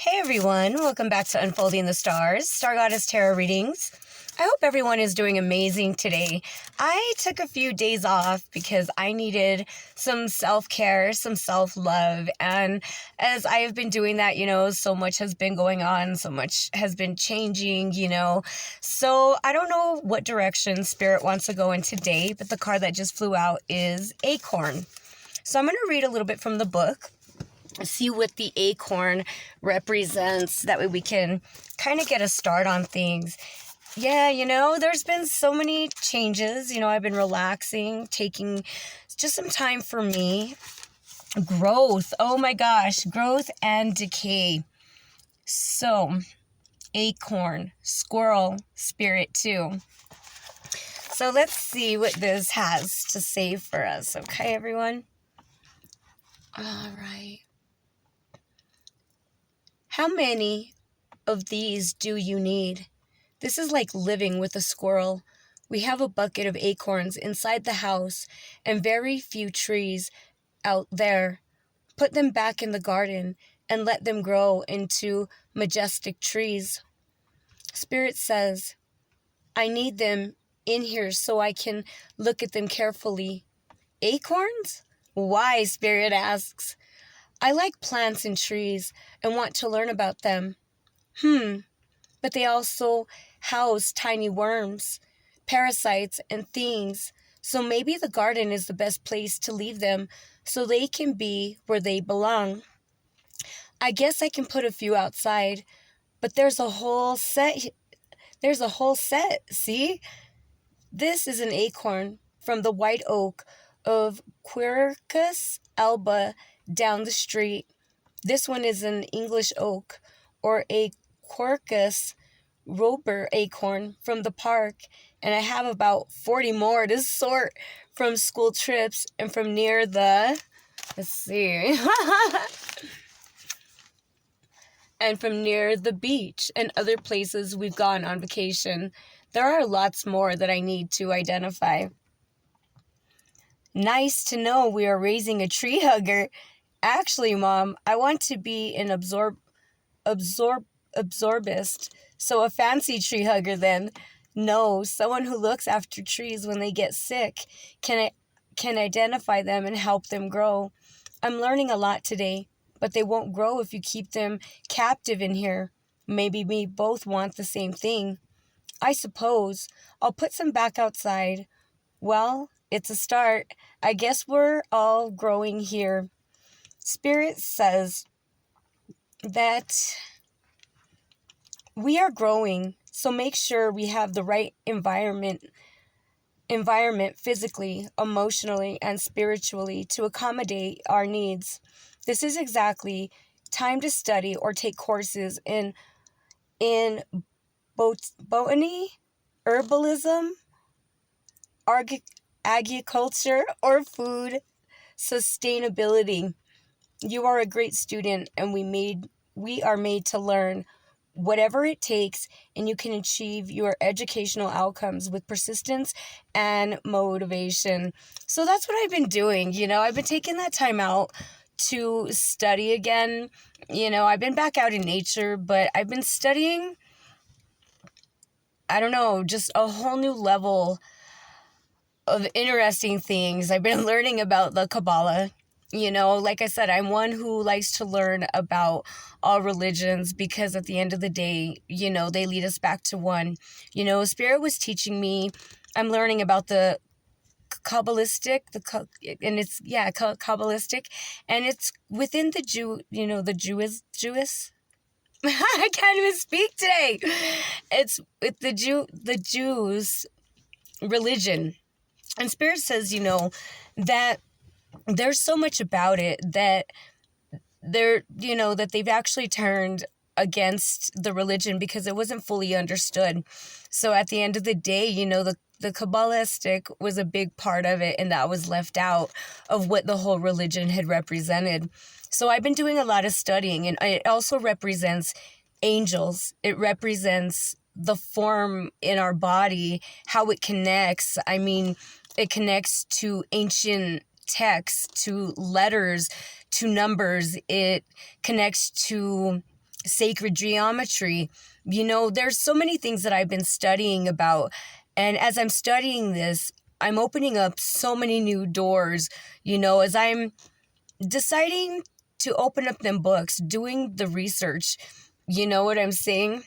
Hey everyone, welcome back to Unfolding the Stars, Star Goddess Tarot Readings. I hope everyone is doing amazing today. I took a few days off because I needed some self-care, some self-love, and as I have been doing that, so much has been going on, so much has been changing, so I don't know what direction Spirit wants to go in today, but the card that just flew out is Acorn. So I'm going to read a little bit from the book, see what the acorn represents. That way we can kind of get a start on things. Yeah, there's been so many changes. I've been relaxing, taking just some time for me. Growth. Oh my gosh, growth and decay. So, acorn, squirrel, spirit too. So let's see what this has to say for us. Okay, everyone? All right. How many of these do you need? This is like living with a squirrel. We have a bucket of acorns inside the house and very few trees out there. Put them back in the garden and let them grow into majestic trees. Spirit says, I need them in here so I can look at them carefully. Acorns? Why? Spirit asks. I like plants and trees and want to learn about them. But they also house tiny worms, parasites, and things. So maybe the garden is the best place to leave them so they can be where they belong. I guess I can put a few outside, but there's a whole set. See? This is an acorn from the white oak of Quercus alba down the street. This one is an English oak, or a Quercus robur acorn from the park, and I have about 40 more to sort from school trips and from near the, and from near the beach and other places we've gone on vacation. There are lots more that I need to identify. Nice to know we are raising a tree hugger. Actually, Mom, I want to be an absorbist, so a fancy tree hugger then. No, someone who looks after trees when they get sick, can identify them and help them grow. I'm learning a lot today, but they won't grow if you keep them captive in here. Maybe we both want the same thing. I suppose. I'll put some back outside. Well, it's a start. I guess we're all growing here. Spirit says that we are growing, so make sure we have the right environment physically, emotionally, and spiritually to accommodate our needs. This is exactly time to study or take courses in botany, herbalism, agriculture, or food sustainability. You are a great student, and we are made to learn whatever it takes, and you can achieve your educational outcomes with persistence and motivation. So that's what I've been doing. I've been taking that time out to study again. I've been back out in nature, but I've been studying, I don't know, just a whole new level of interesting things. I've been learning about the Kabbalah. Like I said, I'm one who likes to learn about all religions because at the end of the day, they lead us back to one. Spirit was teaching me, I'm learning about the Kabbalistic, Kabbalistic, and it's within the Jewish. I can't even speak today. It's with the Jews' religion. And Spirit says, that there's so much about it that that they've actually turned against the religion because it wasn't fully understood. So at the end of the day, the Kabbalistic was a big part of it, and that was left out of what the whole religion had represented. So I've been doing a lot of studying, and it also represents angels. It represents the form in our body, how it connects. I mean, it connects to ancient texts, to letters, to numbers. It connects to sacred geometry. There's so many things that I've been studying about. And as I'm studying this, I'm opening up so many new doors, as I'm deciding to open up them books, doing the research. You know what I'm saying?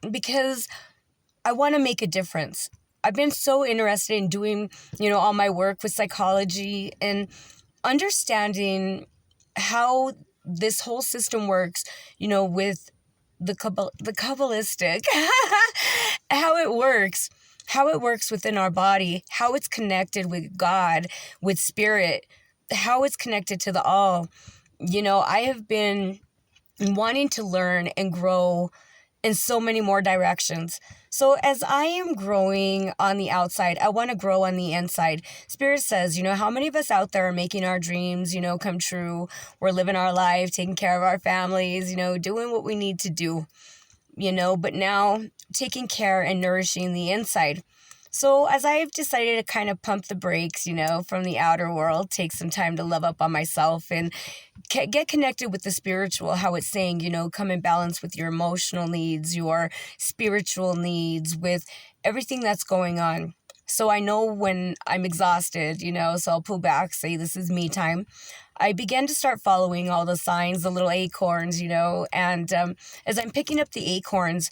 Because I want to make a difference. I've been so interested in doing, all my work with psychology and understanding how this whole system works, with the Kabbalistic, how it works within our body, how it's connected with God, with spirit, how it's connected to the all. I have been wanting to learn and grow in so many more directions. So as I am growing on the outside, I want to grow on the inside. Spirit says, how many of us out there are making our dreams, come true? We're living our life, taking care of our families, doing what we need to do, but now taking care and nourishing the inside. So as I've decided to kind of pump the brakes, from the outer world, take some time to love up on myself and get connected with the spiritual, how it's saying, come in balance with your emotional needs, your spiritual needs, with everything that's going on. So I know when I'm exhausted, so I'll pull back, say this is me time. I began to start following all the signs, the little acorns, and as I'm picking up the acorns,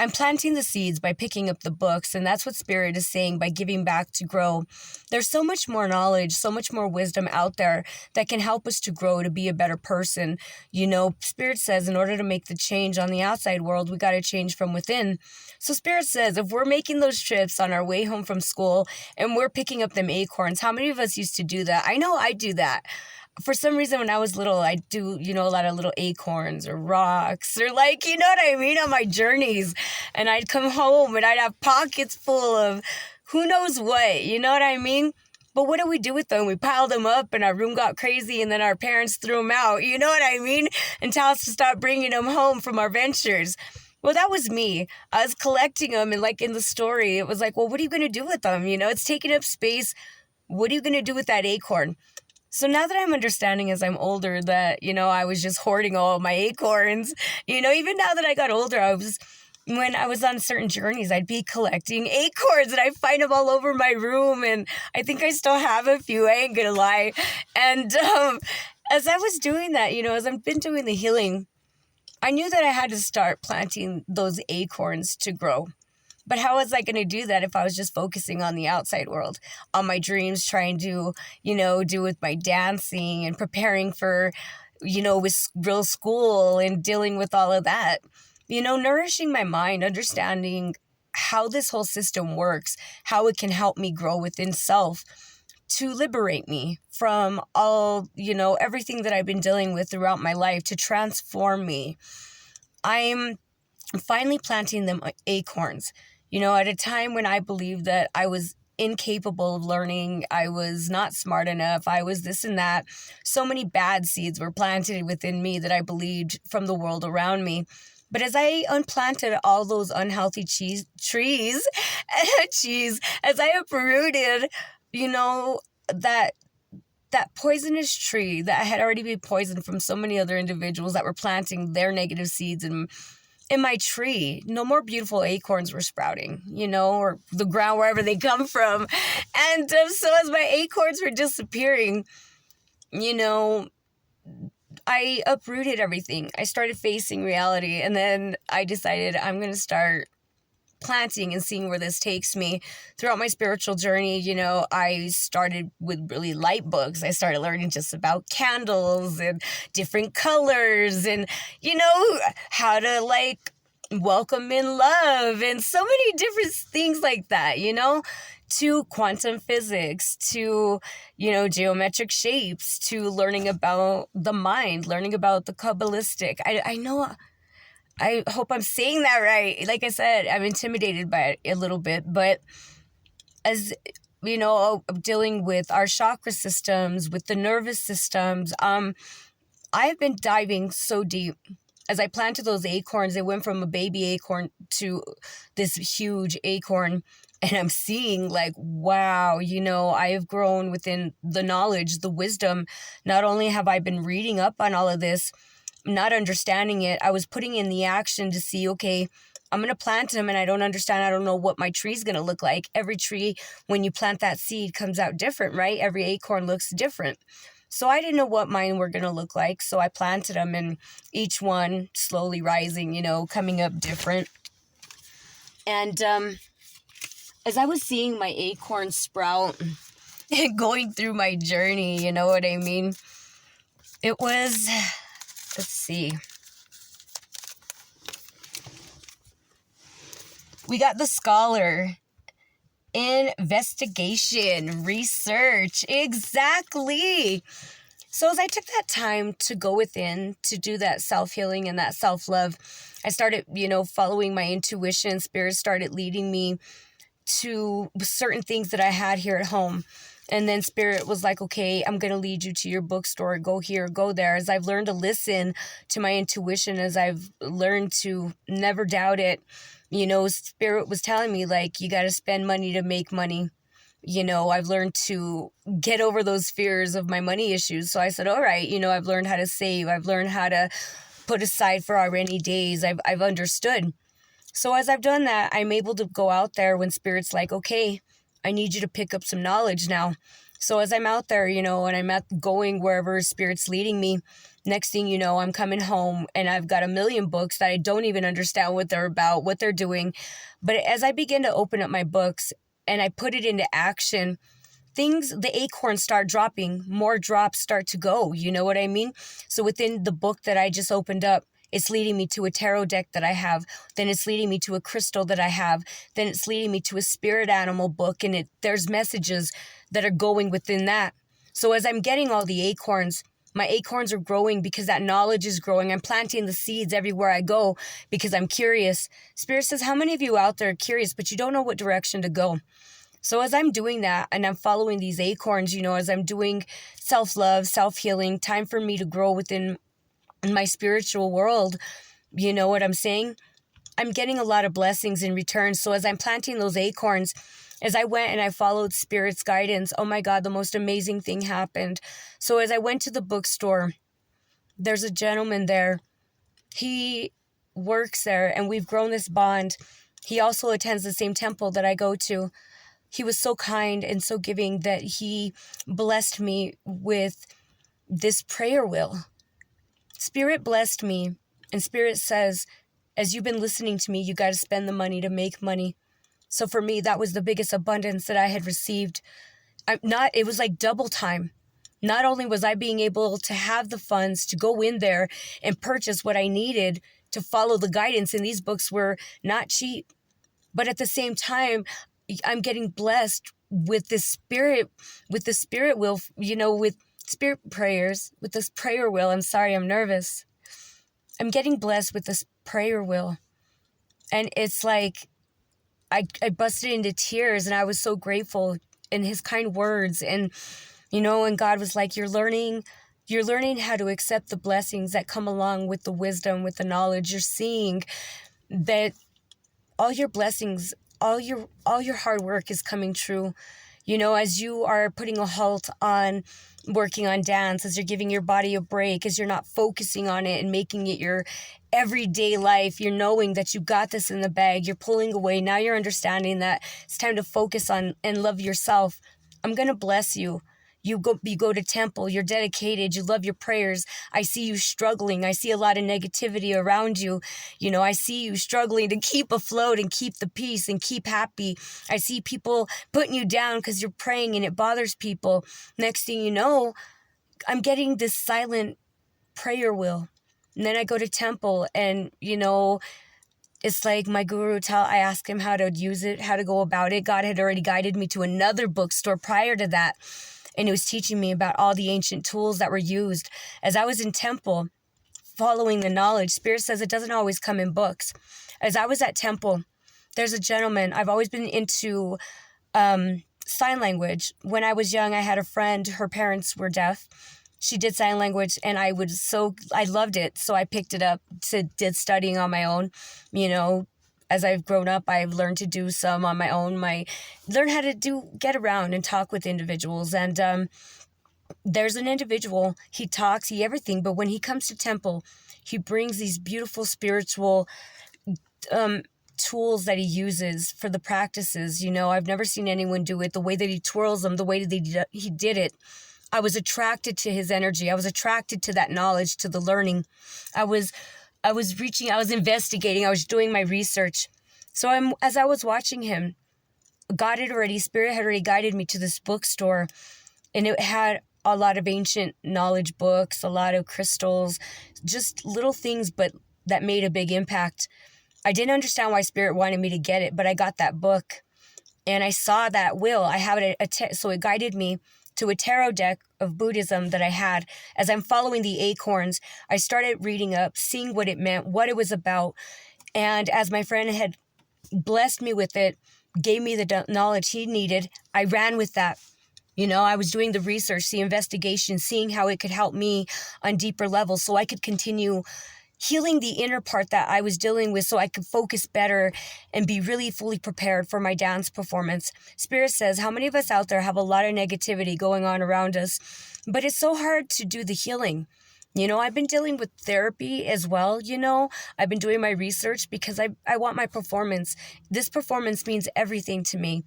I'm planting the seeds by picking up the books, and that's what Spirit is saying by giving back to grow. There's so much more knowledge, so much more wisdom out there that can help us to grow, to be a better person. Spirit says in order to make the change on the outside world, we got to change from within. So Spirit says if we're making those trips on our way home from school and we're picking up them acorns, how many of us used to do that? I know I do that. For some reason, when I was little, I'd do, a lot of little acorns or rocks or what I mean, on my journeys. And I'd come home and I'd have pockets full of who knows what, you know what I mean? But what do we do with them? We piled them up and our room got crazy and then our parents threw them out, you know what I mean? And tell us to stop bringing them home from our ventures. Well, that was me. I was collecting them and in the story, it was well, what are you going to do with them? It's taking up space. What are you going to do with that acorn? So now that I'm understanding as I'm older that, I was just hoarding all my acorns, even now that I got older, when I was on certain journeys, I'd be collecting acorns and I'd find them all over my room. And I think I still have a few, I ain't gonna lie. And as I was doing that, as I've been doing the healing, I knew that I had to start planting those acorns to grow. But how was I going to do that if I was just focusing on the outside world, on my dreams, trying to, do with my dancing and preparing for, with real school and dealing with all of that, nourishing my mind, understanding how this whole system works, how it can help me grow within self to liberate me from all, everything that I've been dealing with throughout my life, to transform me. I'm finally planting them acorns. At a time when I believed that I was incapable of learning, I was not smart enough, I was this and that. So many bad seeds were planted within me that I believed from the world around me. But as I unplanted all those unhealthy trees, as I uprooted, that poisonous tree that had already been poisoned from so many other individuals that were planting their negative seeds in my tree, no more beautiful acorns were sprouting, or the ground, wherever they come from. And so as my acorns were disappearing, I uprooted everything. I started facing reality. And then I decided I'm going to start planting and seeing where this takes me. Throughout my spiritual journey, I started with really light books. I started learning just about candles and different colors and, how to welcome in love and so many different things like that, to quantum physics, to, geometric shapes, to learning about the mind, learning about the Kabbalistic. I hope I'm saying that right. Like I said, I'm intimidated by it a little bit, but as dealing with our chakra systems, with the nervous systems, I've been diving so deep. As I planted those acorns, it went from a baby acorn to this huge acorn. And I'm seeing wow, I have grown within the knowledge, the wisdom. Not only have I been reading up on all of this, not understanding it, I was putting in the action to see, okay, I'm going to plant them and I don't understand. I don't know what my tree's going to look like. Every tree, when you plant that seed, comes out different, right? Every acorn looks different. So I didn't know what mine were going to look like. So I planted them, and each one slowly rising, coming up different. And as I was seeing my acorn sprout and going through my journey, you know what I mean? It was, let's see. We got the scholar. Investigation, research, exactly. So as I took that time to go within, to do that self-healing and that self-love, I started, following my intuition. Spirit started leading me to certain things that I had here at home. And then Spirit was like, okay, I'm going to lead you to your bookstore. Go here, go there. As I've learned to listen to my intuition, as I've learned to never doubt it, Spirit was telling me, like, you got to spend money to make money. I've learned to get over those fears of my money issues. So I said, all right, I've learned how to save. I've learned how to put aside for our rainy days. I've understood. So as I've done that, I'm able to go out there when Spirit's like, okay, I need you to pick up some knowledge now. So as I'm out there, and I'm going wherever Spirit's leading me, next thing you know, I'm coming home and I've got a million books that I don't even understand what they're about, what they're doing. But as I begin to open up my books and I put it into action, the acorns start dropping, more drops start to go, you know what I mean? So within the book that I just opened up, it's leading me to a tarot deck that I have. Then it's leading me to a crystal that I have. Then it's leading me to a spirit animal book, and there's messages that are going within that. So as I'm getting all the acorns, my acorns are growing because that knowledge is growing. I'm planting the seeds everywhere I go because I'm curious. Spirit says, how many of you out there are curious, but you don't know what direction to go? So as I'm doing that and I'm following these acorns, as I'm doing self-love, self-healing, time for me to grow within my spiritual world, you know what I'm saying? I'm getting a lot of blessings in return. So as I'm planting those acorns, as I went and I followed Spirit's guidance, oh my God, the most amazing thing happened. So as I went to the bookstore, there's a gentleman there. He works there and we've grown this bond. He also attends the same temple that I go to. He was so kind and so giving that he blessed me with this prayer wheel. Spirit blessed me, and Spirit says, as you've been listening to me, you got to spend the money to make money. So for me, that was the biggest abundance that I had received. It was like double time. Not only was I being able to have the funds to go in there and purchase what I needed to follow the guidance, and these books were not cheap, but at the same time, I'm getting blessed with the spirit wheel, with spirit prayers, with this prayer wheel. I'm sorry, I'm nervous. I'm getting blessed with this prayer wheel. And it's like, I busted into tears and I was so grateful in his kind words. And, and God was like, you're learning how to accept the blessings that come along with the wisdom, with the knowledge. You're seeing that all your blessings, all your hard work is coming true. As you are putting a halt on working on dance, as you're giving your body a break, as you're not focusing on it and making it your everyday life, you're knowing that you got this in the bag, you're pulling away. Now you're understanding that it's time to focus on and love yourself. I'm going to bless you. You go to temple, you're dedicated, you love your prayers. I see you struggling. I see a lot of negativity around you. I see you struggling to keep afloat and keep the peace and keep happy. I see people putting you down because you're praying and it bothers people. Next thing you know, I'm getting this silent prayer wheel. And then I go to temple and, it's like my guru I asked him how to use it, how to go about it. God had already guided me to another bookstore prior to that. And it was teaching me about all the ancient tools that were used. As I was in temple, following the knowledge, Spirit says it doesn't always come in books. As I was at temple, there's a gentleman. I've always been into sign language. When I was young, I had a friend. Her parents were deaf. She did sign language, and I loved it. So I picked it up, did studying on my own, As I've grown up, I've learned to do some on my own. Learn how to get around and talk with individuals. And there's an individual, he talks, he everything, but when he comes to temple, he brings these beautiful spiritual um, tools that he uses for the practices. I've never seen anyone do it the way that he twirls them, the way that he did it. I was attracted to his energy. I was attracted to that knowledge, to the learning. I was reaching, I was investigating, I was doing my research. So as I was watching him, Spirit had already guided me to this bookstore, and it had a lot of ancient knowledge books, a lot of crystals, just little things, but that made a big impact. I didn't understand why Spirit wanted me to get it, but I got that book and I saw that will. I have it, so it guided me to a tarot deck of Buddhism that I had. As I'm following the acorns, I started reading up, seeing what it meant, what it was about. And as my friend had blessed me with it, gave me the knowledge he needed, I ran with that. I was doing the research, the investigation, seeing how it could help me on deeper levels so I could continue healing the inner part that I was dealing with so I could focus better and be really fully prepared for my dance performance. Spirit says, how many of us out there have a lot of negativity going on around us? But it's so hard to do the healing. I've been dealing with therapy as well. I've been doing my research because I want my performance. This performance means everything to me.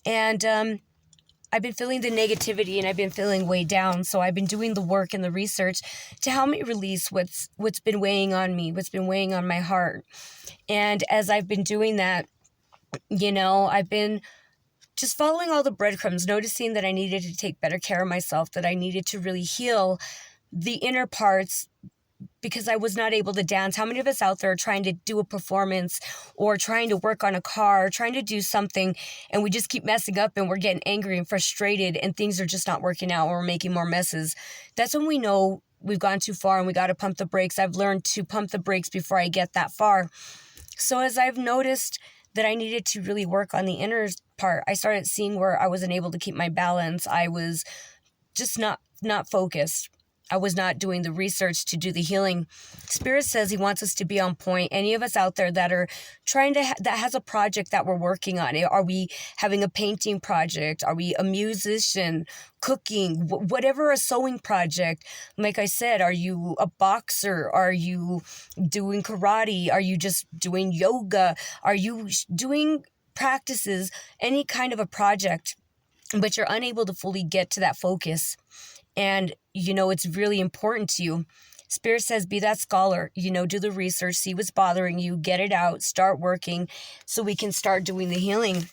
And I've been feeling the negativity and I've been feeling weighed down. So I've been doing the work and the research to help me release what's been weighing on me, what's been weighing on my heart. And as I've been doing that, I've been just following all the breadcrumbs, noticing that I needed to take better care of myself, that I needed to really heal the inner parts because I was not able to dance. How many of us out there are trying to do a performance or trying to work on a car, or trying to do something, and we just keep messing up and we're getting angry and frustrated and things are just not working out, or we're making more messes? That's when we know we've gone too far and we got to pump the brakes. I've learned to pump the brakes before I get that far. So as I've noticed that I needed to really work on the inner part, I started seeing where I wasn't able to keep my balance. I was just not focused. I was not doing the research to do the healing. Spirit says he wants us to be on point. Any of us out there that are trying to, that has a project that we're working on. Are we having a painting project? Are we a musician, cooking, whatever, a sewing project? Like I said, are you a boxer? Are you doing karate? Are you just doing yoga? Are you doing practices, any kind of a project, but you're unable to fully get to that focus? And, it's really important to you. Spirit says, be that scholar, do the research, see what's bothering you, get it out, start working so we can start doing the healing.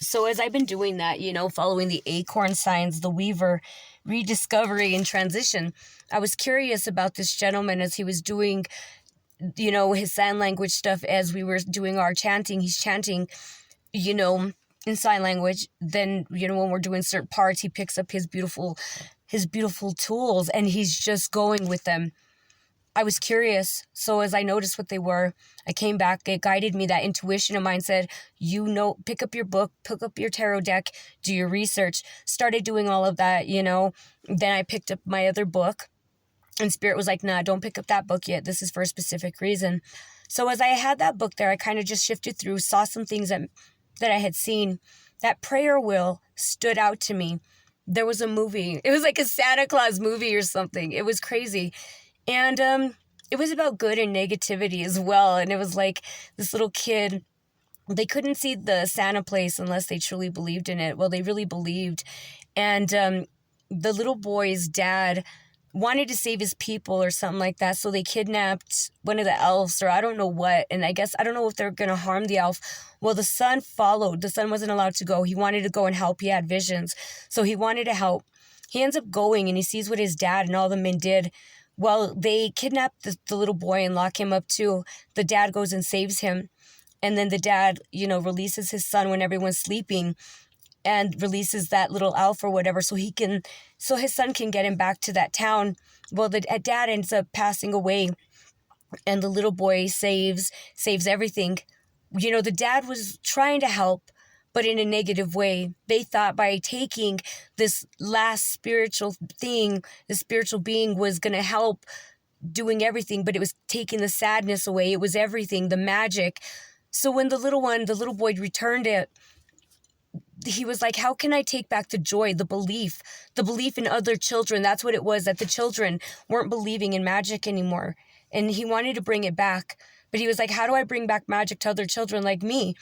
So as I've been doing that, following the acorn signs, the weaver, rediscovery and transition, I was curious about this gentleman as he was doing, his sign language stuff. As we were doing our chanting, he's chanting, in sign language. Then, when we're doing certain parts, he picks up his beautiful tools and he's just going with them. I was curious. So as I noticed what they were, I came back. It guided me. That intuition of mine said, pick up your book, pick up your tarot deck, do your research. Started doing all of that, Then I picked up my other book and Spirit was like, nah, don't pick up that book yet. This is for a specific reason. So as I had that book there, I kind of just shifted through, saw some things that I had seen. That prayer wheel stood out to me. There was a movie. It was like a Santa Claus movie or something. It was crazy. And it was about good and negativity as well. And it was like this little kid, they couldn't see the Santa place unless they truly believed in it. Well, they really believed. And the little boy's dad wanted to save his people or something like that. So they kidnapped one of the elves, or I don't know what. And I don't know if they're going to harm the elf. Well, the son followed. The son wasn't allowed to go. He wanted to go and help. He had visions. So he wanted to help. He ends up going and he sees what his dad and all the men did. Well, they kidnap the little boy and lock him up too. The dad goes and saves him. And then the dad, releases his son when everyone's sleeping, and releases that little elf or whatever so his son can get him back to that town. Well, the dad ends up passing away and the little boy saves everything. The dad was trying to help, but in a negative way. They thought by taking this last spiritual thing, the spiritual being was going to help doing everything, but it was taking the sadness away. It was everything, the magic. So when the little boy returned it, he was like, how can I take back the joy, the belief in other children? That's what it was, that the children weren't believing in magic anymore. And he wanted to bring it back. But he was like, how do I bring back magic to other children like me?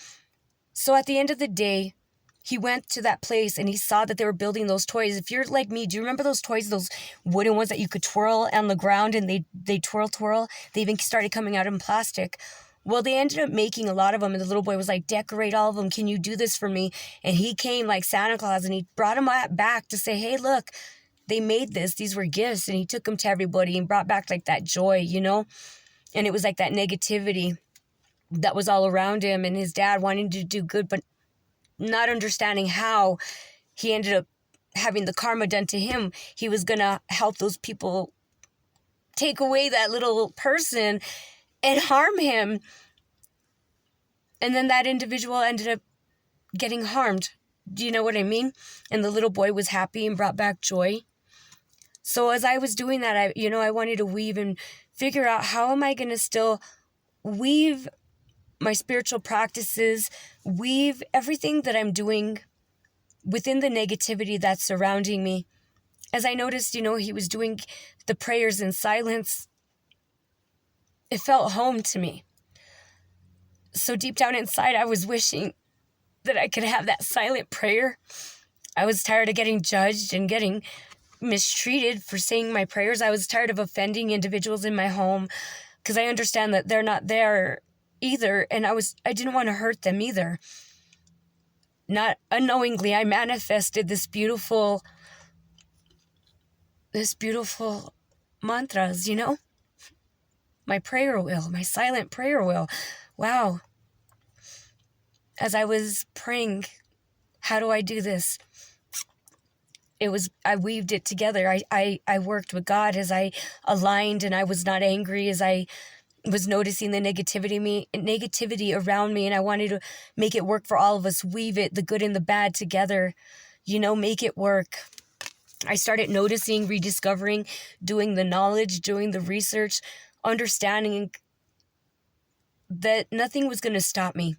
So at the end of the day, he went to that place and he saw that they were building those toys. If you're like me, do you remember those toys, those wooden ones that you could twirl on the ground and they twirl? They even started coming out in plastic. Well, they ended up making a lot of them, and the little boy was like, decorate all of them. Can you do this for me? And he came like Santa Claus, and he brought them back to say, hey, look, they made this. These were gifts. And he took them to everybody and brought back like that joy, you know? And it was like that negativity that was all around him, and his dad wanting to do good, but not understanding how. He ended up having the karma done to him. He was going to help those people take away that little person and harm him. And then that individual ended up getting harmed. Do you know what I mean? And the little boy was happy and brought back joy. So as I was doing that, I wanted to weave and figure out, how am I going to still weave my spiritual practices, weave everything that I'm doing within the negativity that's surrounding me. As I noticed, he was doing the prayers in silence. It felt home to me. So deep down inside, I was wishing that I could have that silent prayer. I was tired of getting judged and getting mistreated for saying my prayers. I was tired of offending individuals in my home, because I understand that they're not there either, and I didn't want to hurt them either. Not unknowingly, I manifested this beautiful mantras, my prayer wheel, my silent prayer wheel. Wow. As I was praying, how do I do this? I weaved it together. I worked with God as I aligned, and I was not angry, as I was noticing the negativity around me, and I wanted to make it work for all of us, weave it, the good and the bad together, make it work. I started noticing, rediscovering, doing the knowledge, doing the research, understanding that nothing was going to stop me.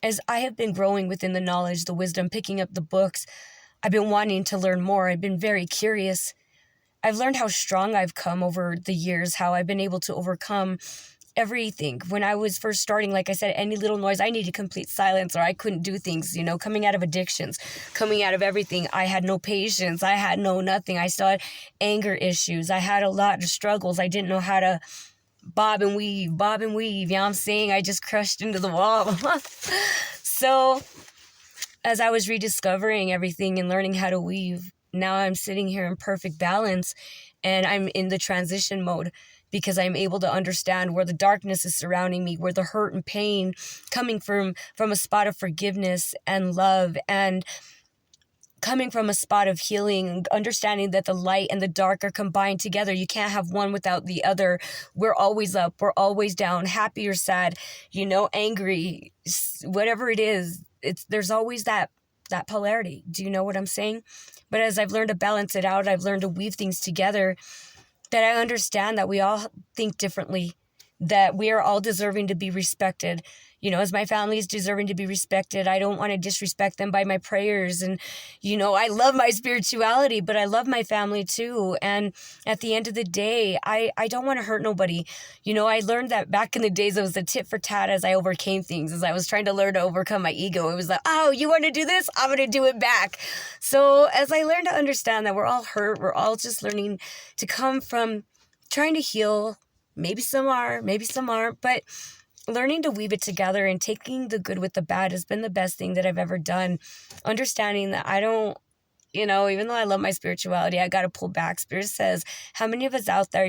As I have been growing within the knowledge, the wisdom, picking up the books, I've been wanting to learn more. I've been very curious. I've learned how strong I've come over the years, how I've been able to overcome everything. When I was first starting, like I said, any little noise, I needed complete silence, or I couldn't do things, coming out of addictions, coming out of everything. I had no patience. I had nothing. I still had anger issues. I had a lot of struggles. I didn't know how to bob and weave. You know what I'm saying? I just crushed into the wall. So as I was rediscovering everything and learning how to weave, now I'm sitting here in perfect balance, and I'm in the transition mode, because I'm able to understand where the darkness is surrounding me, where the hurt and pain coming from a spot of forgiveness and love, and coming from a spot of healing, understanding that the light and the dark are combined together. You can't have one without the other. We're always up, we're always down, happy or sad, angry, whatever it is. There's always that polarity. Do you know what I'm saying? But as I've learned to balance it out, I've learned to weave things together, that I understand that we all think differently, that we are all deserving to be respected. As my family is deserving to be respected, I don't want to disrespect them by my prayers. And, I love my spirituality, but I love my family too. And at the end of the day, I don't want to hurt nobody. I learned that back in the days, it was a tit for tat as I overcame things, as I was trying to learn to overcome my ego. It was like, oh, you want to do this? I'm going to do it back. So as I learned to understand that we're all hurt, we're all just learning to come from trying to heal. Maybe some are, maybe some aren't, but learning to weave it together and taking the good with the bad has been the best thing that I've ever done. Understanding that I don't, even though I love my spirituality, I got to pull back. Spirit says, how many of us out there,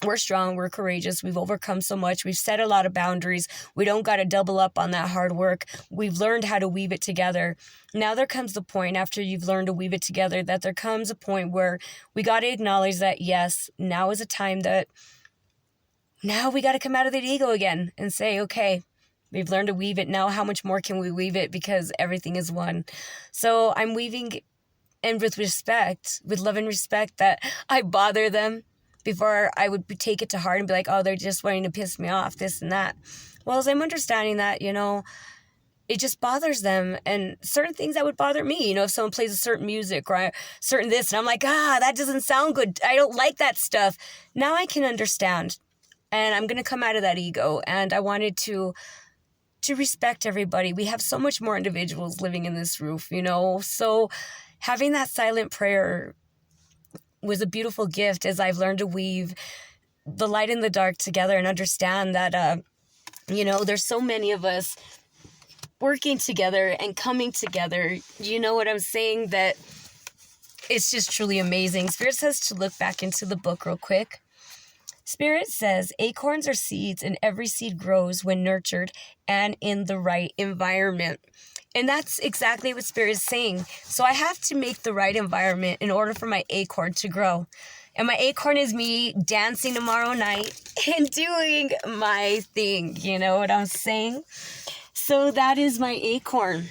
we're strong, we're courageous, we've overcome so much, we've set a lot of boundaries, we don't got to double up on that hard work, we've learned how to weave it together. Now there comes the point, after you've learned to weave it together, that there comes a point where we got to acknowledge that, yes, now is a time that now we got to come out of that ego again and say, okay, we've learned to weave it. Now how much more can we weave it? Because everything is one. So I'm weaving, and with respect, with love and respect, that I bother them before I would take it to heart and be like, oh, they're just wanting to piss me off, this and that. Well, as I'm understanding that, it just bothers them. And certain things that would bother me, if someone plays a certain music or certain this, and I'm like, that doesn't sound good. I don't like that stuff. Now I can understand. And I'm going to come out of that ego. And I wanted to respect everybody. We have so much more individuals living in this roof, So having that silent prayer was a beautiful gift as I've learned to weave the light and the dark together and understand that, there's so many of us working together and coming together. You know what I'm saying? That it's just truly amazing. Spirit says to look back into the book real quick. Spirit says acorns are seeds, and every seed grows when nurtured and in the right environment. And that's exactly what Spirit is saying. So I have to make the right environment in order for my acorn to grow. And my acorn is me dancing tomorrow night and doing my thing. You know what I'm saying? So that is my acorn.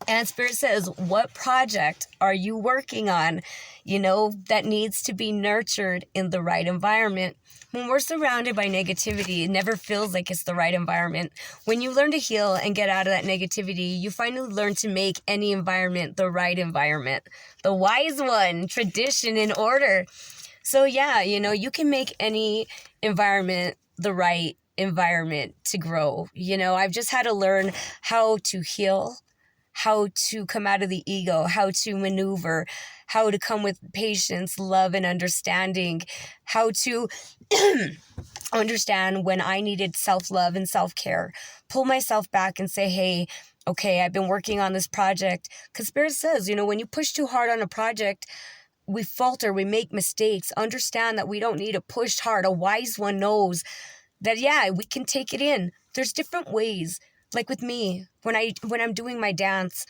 And Spirit says, what project are you working on, that needs to be nurtured in the right environment? When we're surrounded by negativity, it never feels like it's the right environment. When you learn to heal and get out of that negativity, you finally learn to make any environment the right environment. The wise one, tradition, and order. So yeah, you can make any environment the right environment to grow. I've just had to learn how to heal, how to come out of the ego, how to maneuver, how to come with patience, love, and understanding, how to understand when I needed self-love and self-care, pull myself back and say, hey, okay, I've been working on this project. Because Spirit says, when you push too hard on a project, we falter, we make mistakes. Understand that we don't need to push hard. A wise one knows that, yeah, we can take it in. There's different ways. Like with me, when I'm doing my dance,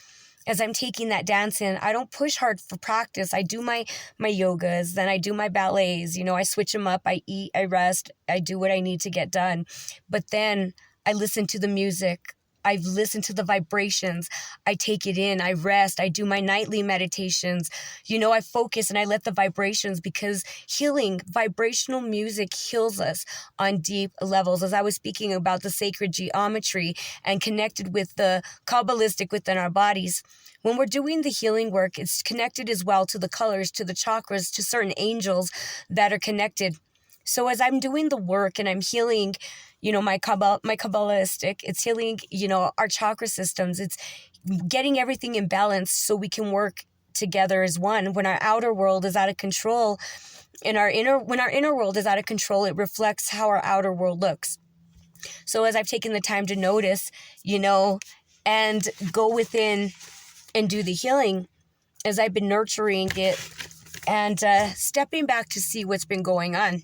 as I'm taking that dance in, I don't push hard for practice. I do my yogas, then I do my ballets. I switch them up. I eat, I rest, I do what I need to get done. But then I listen to the music. I've listened to the vibrations. I take it in. I rest. I do my nightly meditations. I focus and I let the vibrations, because healing, vibrational music heals us on deep levels. As I was speaking about the sacred geometry and connected with the Kabbalistic within our bodies, when we're doing the healing work, it's connected as well to the colors, to the chakras, to certain angels that are connected. So as I'm doing the work and I'm healing, my Kabbalistic, it's healing, our chakra systems. It's getting everything in balance so we can work together as one. When our outer world is out of control, when our inner world is out of control, it reflects how our outer world looks. So as I've taken the time to notice, and go within and do the healing, as I've been nurturing it and stepping back to see what's been going on.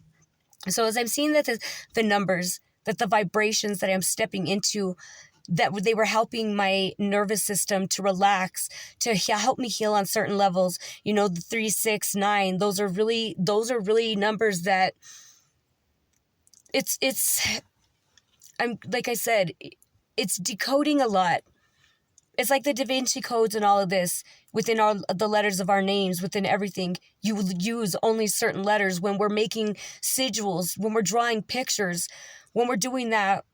So as I'm seeing that the numbers, that the vibrations that I'm stepping into, that they were helping my nervous system to relax, to help me heal on certain levels. The 3, 6, 9, those are really numbers that I'm, like I said, it's decoding a lot. It's like the Da Vinci codes and all of this. Within the letters of our names, within everything, you will use only certain letters. When we're making sigils, when we're drawing pictures, when we're doing that,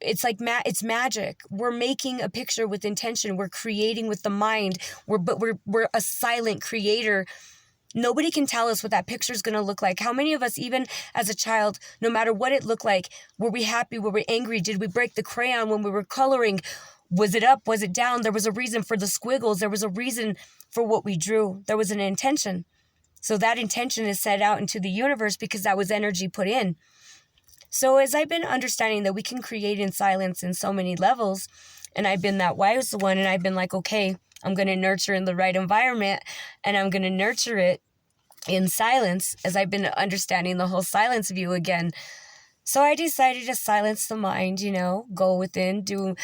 it's like it's magic. We're making a picture with intention. We're creating with the mind. We're a silent creator. Nobody can tell us what that picture is going to look like. How many of us, even as a child, no matter what it looked like, were we happy? Were we angry? Did we break the crayon when we were coloring? Was it up? Was it down? There was a reason for the squiggles. There was a reason for what we drew. There was an intention. So that intention is set out into the universe because that was energy put in. So as I've been understanding that we can create in silence in so many levels, and I've been that wise one, and I've been like, okay, I'm going to nurture in the right environment, and I'm going to nurture it in silence, as I've been understanding the whole silence view again. So I decided to silence the mind, go within, do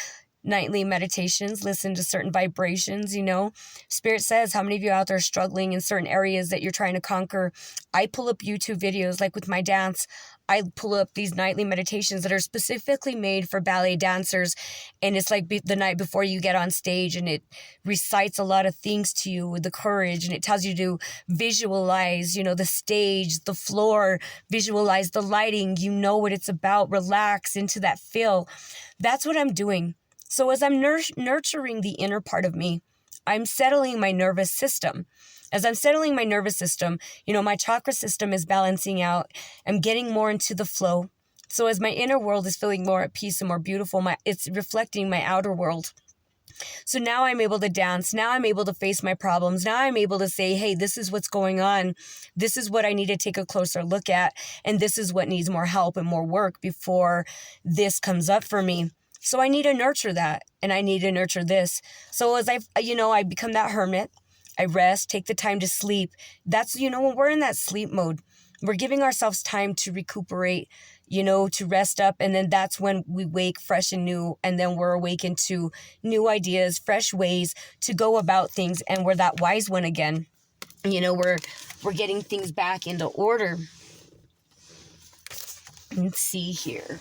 nightly meditations, listen to certain vibrations. Spirit says, how many of you out there are struggling in certain areas that you're trying to conquer? I pull up YouTube videos, like with my dance. I pull up these nightly meditations that are specifically made for ballet dancers. And it's like the night before you get on stage, and it recites a lot of things to you with the courage. And it tells you to visualize, the stage, the floor, visualize the lighting, what it's about, relax into that feel. That's what I'm doing. So as I'm nurturing the inner part of me, I'm settling my nervous system. As I'm settling my nervous system, my chakra system is balancing out. I'm getting more into the flow. So as my inner world is feeling more at peace and more beautiful, it's reflecting my outer world. So now I'm able to dance. Now I'm able to face my problems. Now I'm able to say, hey, this is what's going on. This is what I need to take a closer look at. And this is what needs more help and more work before this comes up for me. So I need to nurture that, and I need to nurture this. So as I become that hermit, I rest, take the time to sleep. That's, when we're in that sleep mode, we're giving ourselves time to recuperate, to rest up. And then that's when we wake fresh and new. And then we're awakened to new ideas, fresh ways to go about things. And we're that wise one again. We're getting things back into order. Let's see here.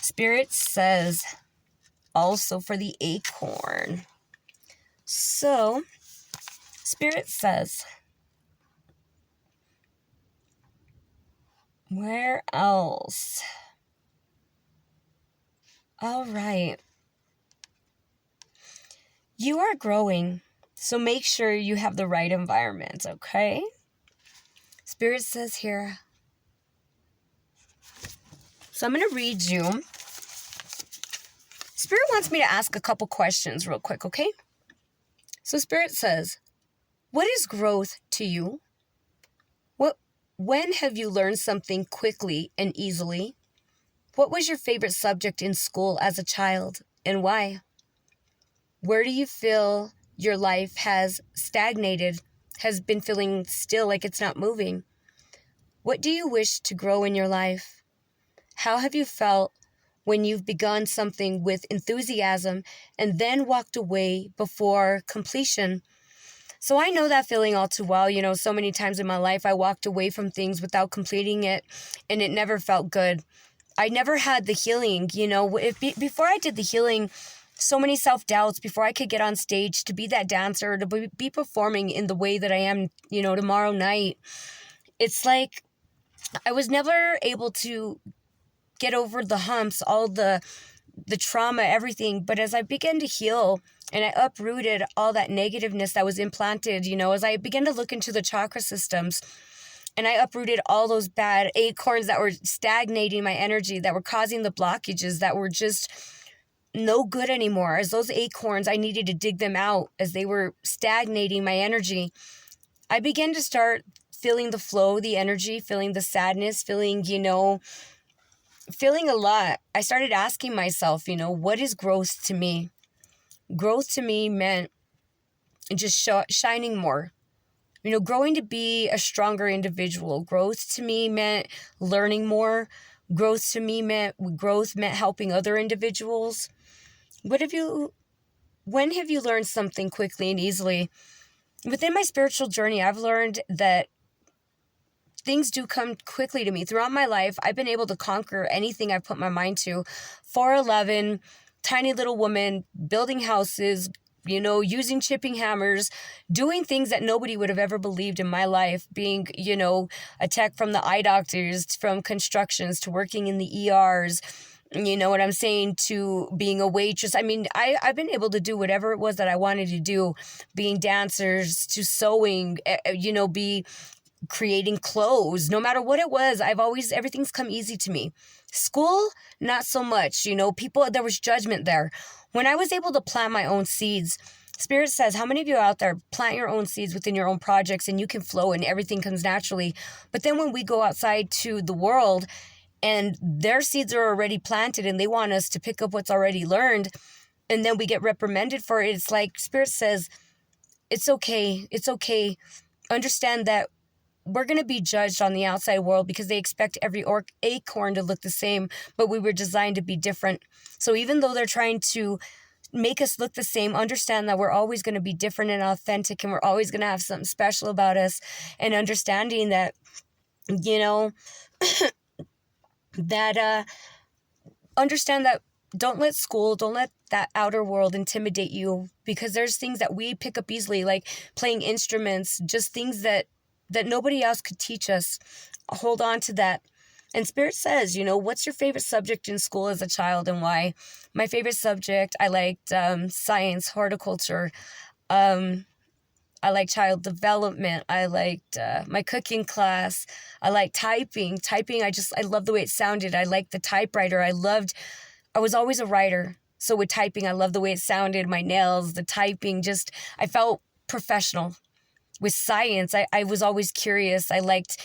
Spirit says also for the acorn. So, Spirit says, where else? All right. You are growing, so make sure you have the right environment, okay? Spirit says here. So I'm going to read you. Spirit wants me to ask a couple questions real quick, okay? So Spirit says, what is growth to you? When have you learned something quickly and easily? What was your favorite subject in school as a child and why? Where do you feel your life has stagnated, has been feeling still like it's not moving? What do you wish to grow in your life? How have you felt when you've begun something with enthusiasm and then walked away before completion? So I know that feeling all too well. So many times in my life, I walked away from things without completing it, and it never felt good. I never had the healing, before I did the healing, so many self-doubts before I could get on stage to be that dancer, to be performing in the way that I am, tomorrow night. It's like I was never able to get over the humps, all the trauma, everything. But as I began to heal and I uprooted all that negativeness that was implanted, as I began to look into the chakra systems and I uprooted all those bad acorns that were stagnating my energy, that were causing the blockages, that were just no good anymore. As those acorns, I needed to dig them out as they were stagnating my energy. I began to start feeling the flow, the energy, feeling the sadness, feeling a lot. I started asking myself, what is growth to me? Growth to me meant just shining more. Growing to be a stronger individual. Growth to me meant learning more. Growth to me meant helping other individuals. When have you learned something quickly and easily? Within my spiritual journey, I've learned that things do come quickly to me. Throughout my life, I've been able to conquer anything I've put my mind to. 4'11", tiny little woman, building houses, using chipping hammers, doing things that nobody would have ever believed in my life, being, a tech from the eye doctors, from constructions, to working in the ERs, what I'm saying, to being a waitress. I mean, I've been able to do whatever it was that I wanted to do, being dancers, to sewing, be creating clothes. No matter what it was, everything's come easy to me. School, not so much. People, there was judgment there. When I was able to plant my own seeds, Spirit says, how many of you out there plant your own seeds within your own projects and you can flow and everything comes naturally? But then when we go outside to the world and their seeds are already planted and they want us to pick up what's already learned, and then we get reprimanded for it, it's like Spirit says, it's okay. It's okay. Understand that we're going to be judged on the outside world because they expect every acorn to look the same, but we were designed to be different. So even though they're trying to make us look the same, understand that we're always going to be different and authentic, and we're always going to have something special about us, and understanding that, understand that don't let that outer world intimidate you, because there's things that we pick up easily, like playing instruments, just things that nobody else could teach us. Hold on to that. And Spirit says, what's your favorite subject in school as a child and why? My favorite subject, I liked science, horticulture. I liked child development. I liked my cooking class. I liked typing. I love the way it sounded. I liked the typewriter. I was always a writer. So with typing, I love the way it sounded, my nails, the typing, I felt professional. With science, I was always curious. I liked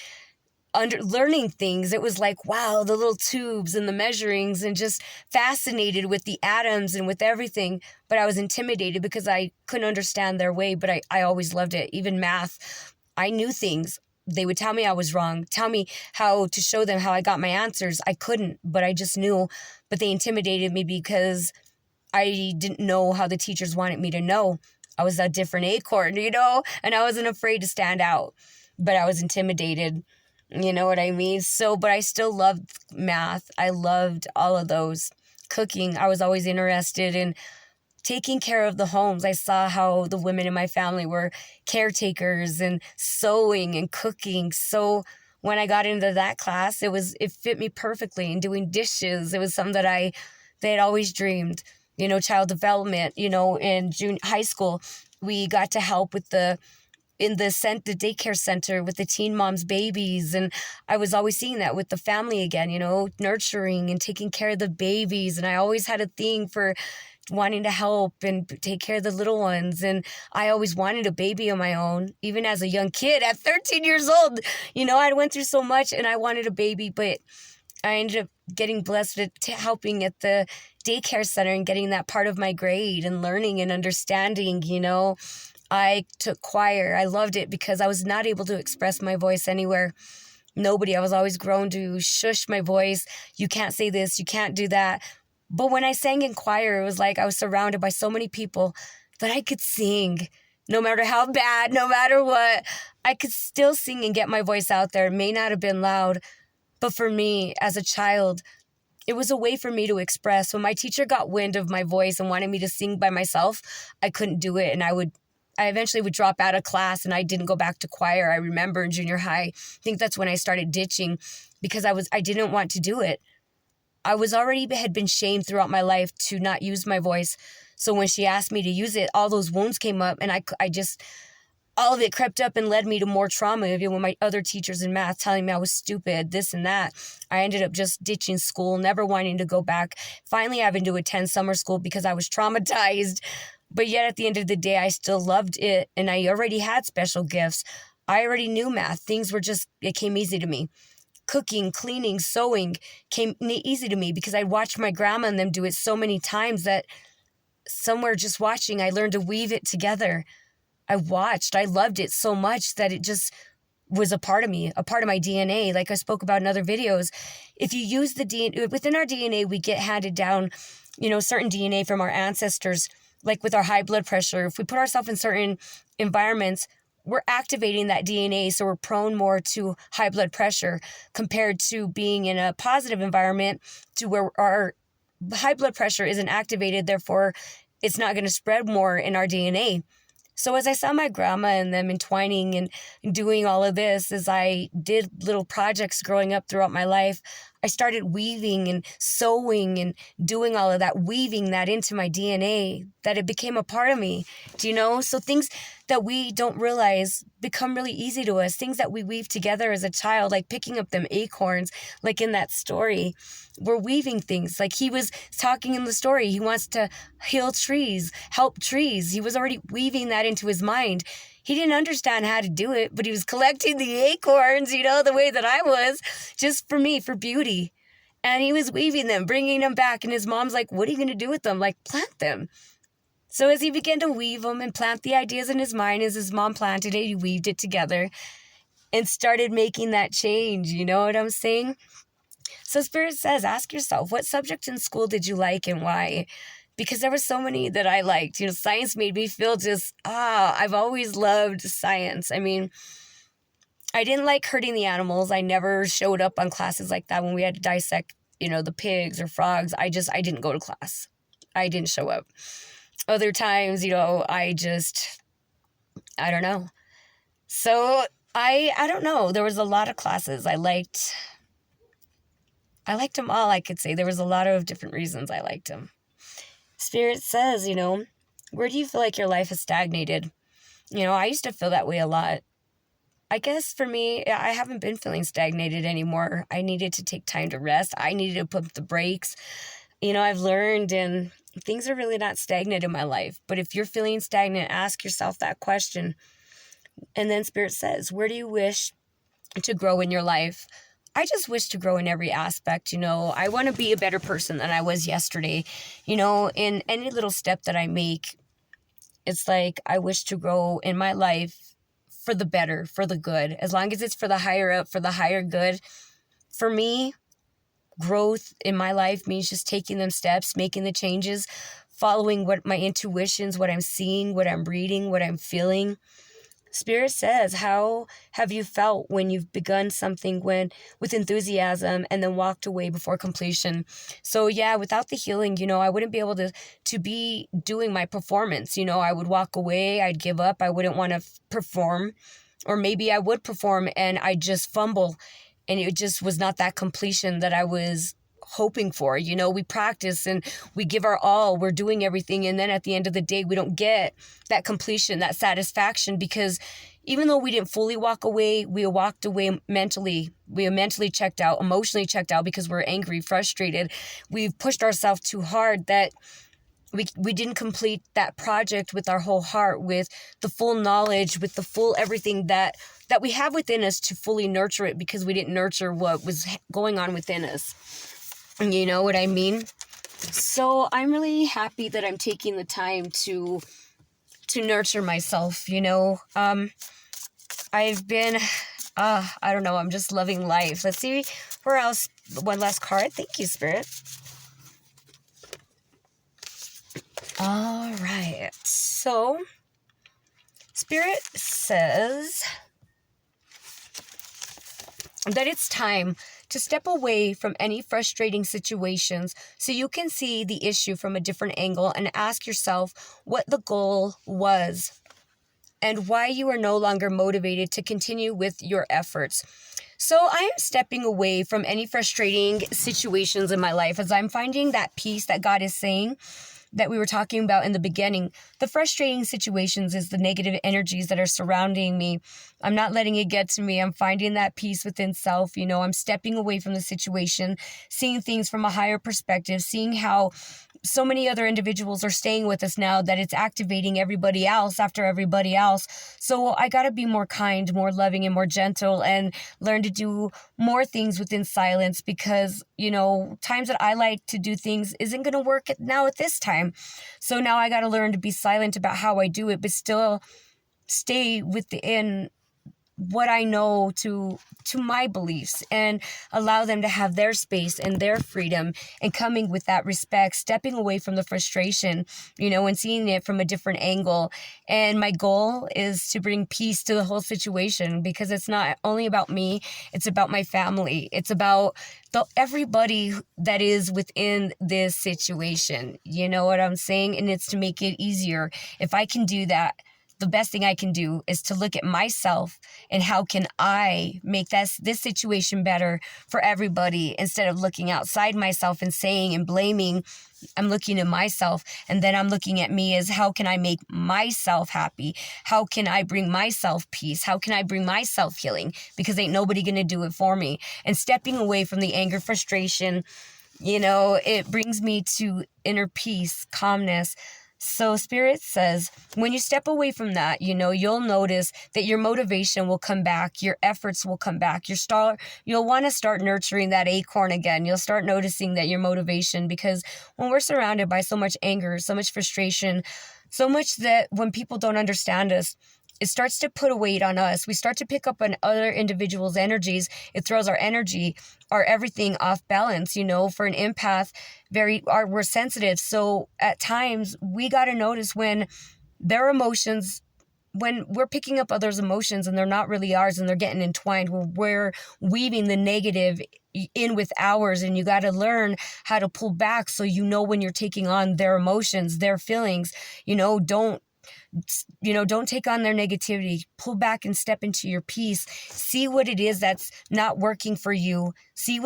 learning things. It was like, wow, the little tubes and the measurings, and just fascinated with the atoms and with everything. But I was intimidated because I couldn't understand their way, but I always loved it. Even math, I knew things. They would tell me I was wrong, tell me how to show them how I got my answers. I couldn't, but I just knew. But they intimidated me because I didn't know how the teachers wanted me to know. I was a different acorn, and I wasn't afraid to stand out, but I was intimidated. You know what I mean? But I still loved math. I loved all of those. Cooking, I was always interested in taking care of the homes. I saw how the women in my family were caretakers and sewing and cooking. So when I got into that class, it fit me perfectly. And doing dishes, it was something that I had always dreamed. Child development, in high school, we got to help with the daycare center with the teen moms' babies. And I was always seeing that with the family again, nurturing and taking care of the babies. And I always had a thing for wanting to help and take care of the little ones. And I always wanted a baby of my own, even as a young kid at 13 years old. I went through so much and I wanted a baby, but I ended up getting blessed with helping at the daycare center and getting that part of my grade and learning and understanding, I took choir. I loved it because I was not able to express my voice anywhere. I was always grown to shush my voice. You can't say this, you can't do that. But when I sang in choir, it was like I was surrounded by so many people that I could sing. No matter how bad, no matter what, I could still sing and get my voice out there. It may not have been loud, but for me as a child, it was a way for me to express. When my teacher got wind of my voice and wanted me to sing by myself, I couldn't do it. And I eventually would drop out of class and I didn't go back to choir. I remember in junior high, I think that's when I started ditching because I didn't want to do it. I had been shamed throughout my life to not use my voice. So when she asked me to use it, all those wounds came up and all of it crept up and led me to more trauma. Even with my other teachers in math telling me I was stupid, this and that, I ended up just ditching school, never wanting to go back. Finally having to attend summer school because I was traumatized. But yet at the end of the day, I still loved it. And I already had special gifts. I already knew math. It came easy to me. Cooking, cleaning, sewing came easy to me because I watched my grandma and them do it so many times that somewhere just watching, I learned to weave it together. I loved it so much that it just was a part of me, a part of my DNA. Like I spoke about in other videos, if you use the DNA, within our DNA, we get handed down, certain DNA from our ancestors, like with our high blood pressure. If we put ourselves in certain environments, we're activating that DNA, so we're prone more to high blood pressure compared to being in a positive environment to where our high blood pressure isn't activated, therefore it's not going to spread more in our DNA. So as I saw my grandma and them entwining and doing all of this, as I did little projects growing up throughout my life, I started weaving and sewing and doing all of that, weaving that into my DNA, that it became a part of me. So things that we don't realize become really easy to us, things that we weave together as a child, like picking up them acorns, like in that story. We're weaving things. Like he was talking in the story, he wants to heal trees, help trees. He was already weaving that into his mind. He didn't understand how to do it, but he was collecting the acorns, the way that I was, just for me, for beauty. And he was weaving them, bringing them back. And his mom's like, what are you going to do with them? Like, plant them. So as he began to weave them and plant the ideas in his mind, as his mom planted it, he weaved it together and started making that change. You know what I'm saying? So Spirit says, ask yourself, what subject in school did you like and why? Because there were so many that I liked. Science made me feel I've always loved science. I mean, I didn't like hurting the animals. I never showed up on classes like that when we had to dissect, the pigs or frogs. I didn't go to class. I didn't show up. Other times, I don't know. So I don't know. There was a lot of classes I liked. I liked them all, I could say. There was a lot of different reasons I liked them. Spirit says, where do you feel like your life has stagnated? I used to feel that way a lot. I guess for me, I haven't been feeling stagnated anymore. I needed to take time to rest. I needed to put the brakes. I've learned, and things are really not stagnant in my life. But if you're feeling stagnant, ask yourself that question. And then Spirit says, where do you wish to grow in your life? I just wish to grow in every aspect. I want to be a better person than I was yesterday. In any little step that I make, it's like I wish to grow in my life for the better, for the good. As long as it's for the higher up, for the higher good. For me, growth in my life means just taking them steps, making the changes, following what my intuitions, what I'm seeing, what I'm reading, what I'm feeling. Spirit says, how have you felt when you've begun something with enthusiasm and then walked away before completion? So yeah, without the healing, I wouldn't be able to be doing my performance. I would walk away, I'd give up, I wouldn't want to perform. Or maybe I would perform and I'd just fumble and it just was not that completion that I was hoping for. We practice and we give our all, we're doing everything, and then at the end of the day we don't get that completion, that satisfaction, because even though we didn't fully walk away, we walked away mentally. We mentally checked out, emotionally checked out, because we're angry, frustrated. We've pushed ourselves too hard that we didn't complete that project with our whole heart, with the full knowledge, with the full everything that we have within us, to fully nurture it, because we didn't nurture what was going on within us. You know what I mean? So I'm really happy that I'm taking the time to nurture myself. I've been, I don't know, I'm just loving life. Let's see where else. One last card. Thank you, Spirit. All right. So Spirit says that it's time to step away from any frustrating situations so you can see the issue from a different angle and ask yourself what the goal was and why you are no longer motivated to continue with your efforts. So I am stepping away from any frustrating situations in my life as I'm finding that peace that God is saying that we were talking about in the beginning. The frustrating situations is the negative energies that are surrounding me. I'm not letting it get to me. I'm finding that peace within self. I'm stepping away from the situation, seeing things from a higher perspective, seeing how so many other individuals are staying with us now that it's activating everybody else after everybody else. So I got to be more kind, more loving, and more gentle, and learn to do more things within silence, because, times that I like to do things isn't going to work now at this time. So now I got to learn to be silent about how I do it, but still stay within what I know to my beliefs, and allow them to have their space and their freedom, and coming with that respect, stepping away from the frustration, and seeing it from a different angle. And my goal is to bring peace to the whole situation, because it's not only about me, it's about my family. It's about everybody that is within this situation. You know what I'm saying? And it's to make it easier. If I can do that, the best thing I can do is to look at myself and how can I make this situation better for everybody, instead of looking outside myself and saying and blaming. I'm looking at myself, and then I'm looking at me as how can I make myself happy? How can I bring myself peace? How can I bring myself healing? Because ain't nobody going to do it for me. And stepping away from the anger, frustration, it brings me to inner peace, calmness. So Spirit says, when you step away from that, you'll notice that your motivation will come back, your efforts will come back, you'll want to start nurturing that acorn again. You'll start noticing that your motivation, because when we're surrounded by so much anger, so much frustration, so much that when people don't understand us, it starts to put a weight on us. We start to pick up on other individuals' energies. It throws our energy, our everything off balance. For an empath, we're sensitive. So at times we got to notice when their emotions, when we're picking up others' emotions and they're not really ours and they're getting entwined, we're weaving the negative in with ours, and you got to learn how to pull back so when you're taking on their emotions, their feelings, Don't take on their negativity. Pull back and step into your peace. See what it is that's not working for you. See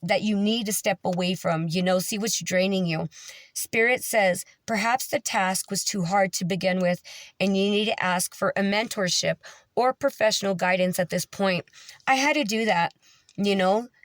that you need to step away from, see what's draining you. Spirit says, perhaps the task was too hard to begin with, and you need to ask for a mentorship or professional guidance at this point. I had to do that,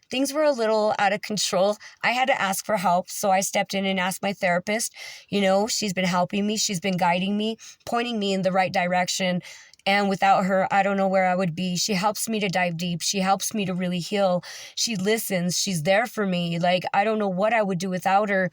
Things were a little out of control. I had to ask for help, so I stepped in and asked my therapist. She's been helping me. She's been guiding me, pointing me in the right direction. And without her, I don't know where I would be. She helps me to dive deep. She helps me to really heal. She listens. She's there for me. I don't know what I would do without her.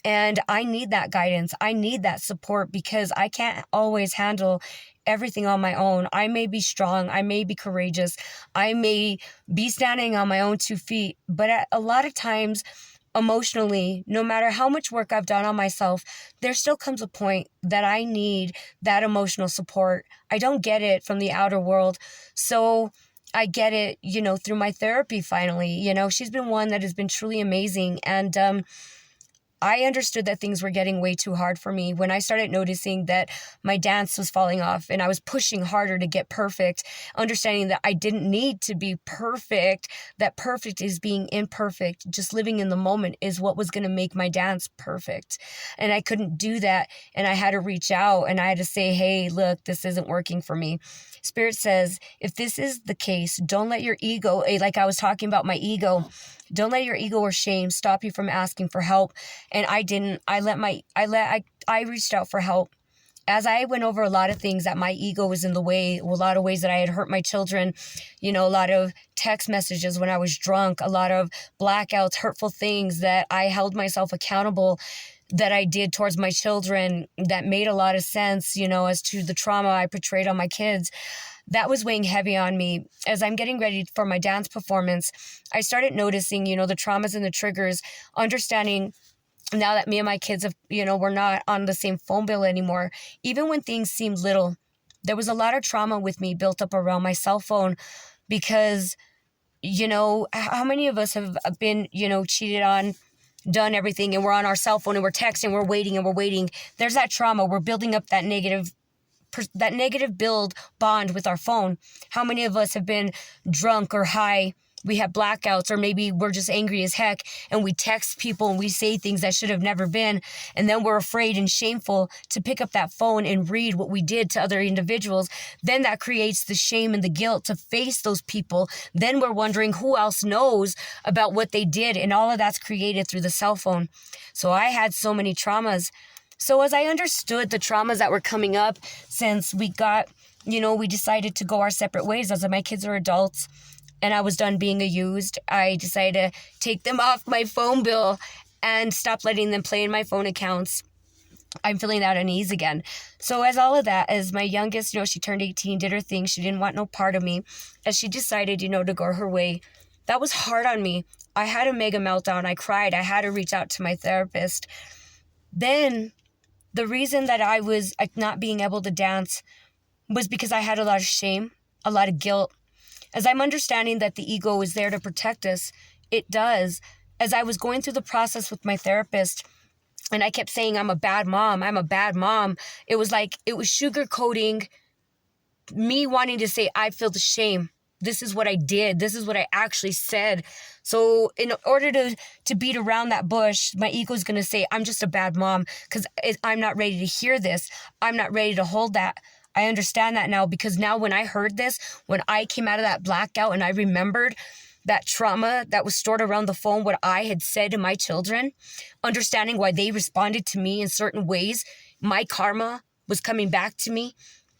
And I need that guidance. I need that support because I can't always handle everything on my own. I may be strong. I may be courageous. I may be standing on my own 2 feet. But a lot of times, emotionally, no matter how much work I've done on myself, there still comes a point that I need that emotional support. I don't get it from the outer world. So I get it, through my therapy finally. She's been one that has been truly amazing. And I understood that things were getting way too hard for me when I started noticing that my dance was falling off and I was pushing harder to get perfect, understanding that I didn't need to be perfect, that perfect is being imperfect. Just living in the moment is what was going to make my dance perfect. And I couldn't do that. And I had to reach out and I had to say, hey, look, this isn't working for me. Spirit says, if this is the case, don't let your ego, like I was talking about my ego, don't let your ego or shame stop you from asking for help. And I didn't. I reached out for help. As I went over a lot of things that my ego was in the way, a lot of ways that I had hurt my children, a lot of text messages when I was drunk, a lot of blackouts, hurtful things that I held myself accountable that I did towards my children that made a lot of sense, as to the trauma I portrayed on my kids. That was weighing heavy on me. As I'm getting ready for my dance performance, I started noticing, the traumas and the triggers, understanding now that me and my kids have, we're not on the same phone bill anymore. Even when things seemed little, there was a lot of trauma with me built up around my cell phone because, how many of us have been, cheated on, done everything, and we're on our cell phone and we're texting, we're waiting. There's that trauma. We're building up that negative build bond with our phone. How many of us have been drunk or high? We have blackouts, or maybe we're just angry as heck and we text people and we say things that should have never been. And then we're afraid and shameful to pick up that phone and read what we did to other individuals. Then that creates the shame and the guilt to face those people. Then we're wondering who else knows about what they did. And all of that's created through the cell phone. So I had so many traumas. So as I understood the traumas that were coming up since we decided to go our separate ways as my kids are adults and I was done being abused, I decided to take them off my phone bill and stop letting them play in my phone accounts. I'm feeling that unease again. So as my youngest, she turned 18, did her thing. She didn't want no part of me. As she decided, to go her way, that was hard on me. I had a mega meltdown. I cried. I had to reach out to my therapist. Then the reason that I was not being able to dance was because I had a lot of shame, a lot of guilt. As I'm understanding that the ego is there to protect us, it does. As I was going through the process with my therapist, and I kept saying, I'm a bad mom. It was sugarcoating me wanting to say, I feel the shame. This is what I did. This is what I actually said. So in order to beat around that bush, my ego is going to say, I'm just a bad mom because I'm not ready to hear this. I'm not ready to hold that. I understand that now because now when I heard this, when I came out of that blackout and I remembered that trauma that was stored around the phone, what I had said to my children, understanding why they responded to me in certain ways, my karma was coming back to me.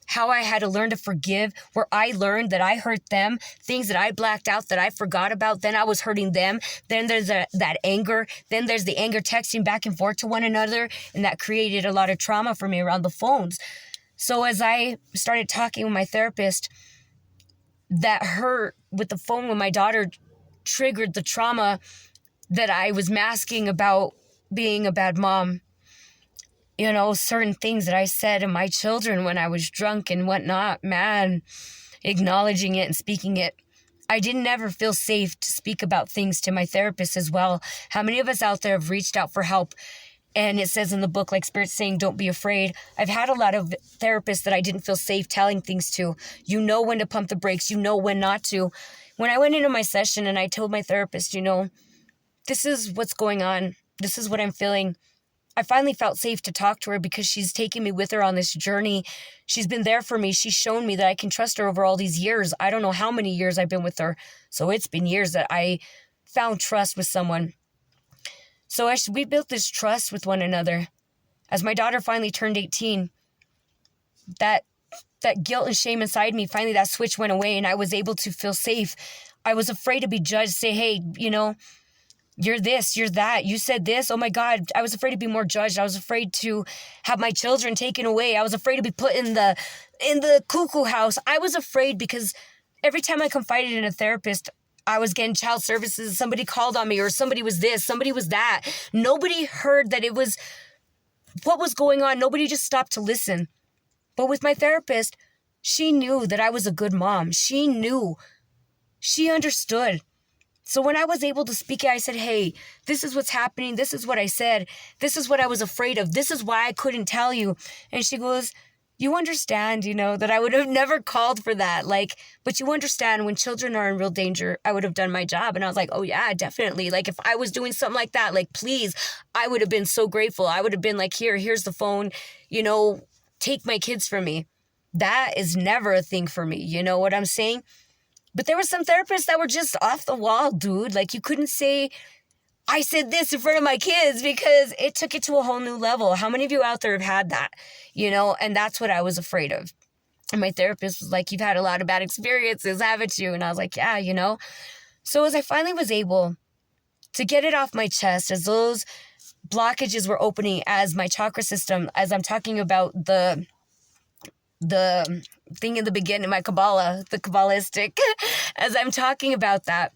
How I had to learn to forgive, where I learned that I hurt them, things that I blacked out that I forgot about, then I was hurting them. Then there's that anger. Then there's the anger texting back and forth to one another, and that created a lot of trauma for me around the phones. So as I started talking with my therapist, that hurt with the phone when my daughter triggered the trauma that I was masking about being a bad mom. Certain things that I said to my children when I was drunk and whatnot, man, acknowledging it and speaking it. I didn't ever feel safe to speak about things to my therapist as well. How many of us out there have reached out for help And it says in the book, like Spirit's saying, don't be afraid. I've had a lot of therapists that I didn't feel safe telling things to. You know when to pump the brakes. You know when not to. When I went into my session and I told my therapist, this is what's going on. This is what I'm feeling. I finally felt safe to talk to her because she's taking me with her on this journey. She's been there for me. She's shown me that I can trust her over all these years. I don't know how many years I've been with her. So it's been years that I found trust with someone. So we built this trust with one another. As my daughter finally turned 18, that guilt and shame inside me, finally that switch went away and I was able to feel safe. I was afraid to be judged, say, hey, you're this, you're that, you said this. Oh my God, I was afraid to be more judged. I was afraid to have my children taken away. I was afraid to be put in the cuckoo house. I was afraid because every time I confided in a therapist, I was getting child services, somebody called on me, or somebody was this, somebody was that. Nobody heard that it was what was going on. Nobody just stopped to listen. But with my therapist, she knew that I was a good mom. She knew. She understood. So when I was able to speak, I said, hey, this is what's happening. This is what I said. This is what I was afraid of. This is why I couldn't tell you. And she goes, you understand, that I would have never called for that. But you understand when children are in real danger, I would have done my job. And I was like, oh yeah, definitely. If I was doing something like that, please, I would have been so grateful. I would have been like, here's the phone, take my kids from me. That is never a thing for me. You know what I'm saying? But there were some therapists that were just off the wall, dude. You couldn't say, I said this in front of my kids because it took it to a whole new level. How many of you out there have had that? And that's what I was afraid of. And my therapist was like, you've had a lot of bad experiences, haven't you? And I was like, yeah, So as I finally was able to get it off my chest, as those blockages were opening, as my chakra system, as I'm talking about the thing in the beginning, my Kabbalah, the Kabbalistic, as I'm talking about that,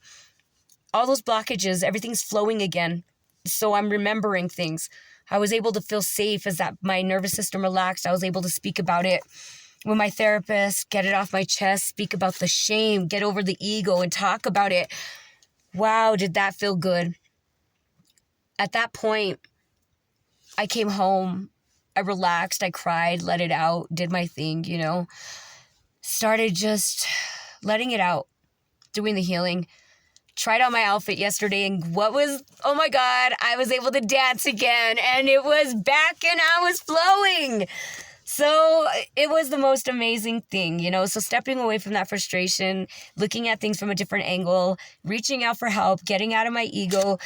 all those blockages, everything's flowing again. So I'm remembering things. I was able to feel safe as that my nervous system relaxed. I was able to speak about it with my therapist, get it off my chest, speak about the shame, get over the ego and talk about it. Wow, did that feel good. At that point, I came home. I relaxed, I cried, let it out, did my thing, Started just letting it out, doing the healing. Tried on my outfit yesterday and oh my God, I was able to dance again and it was back and I was flowing. So it was the most amazing thing, So stepping away from that frustration, looking at things from a different angle, reaching out for help, getting out of my ego,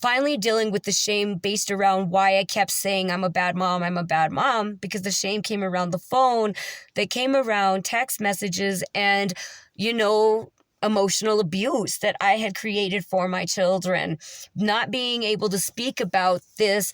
finally dealing with the shame based around why I kept saying I'm a bad mom, because the shame came around the phone, they came around text messages and, emotional abuse that I had created for my children. Not being able to speak about this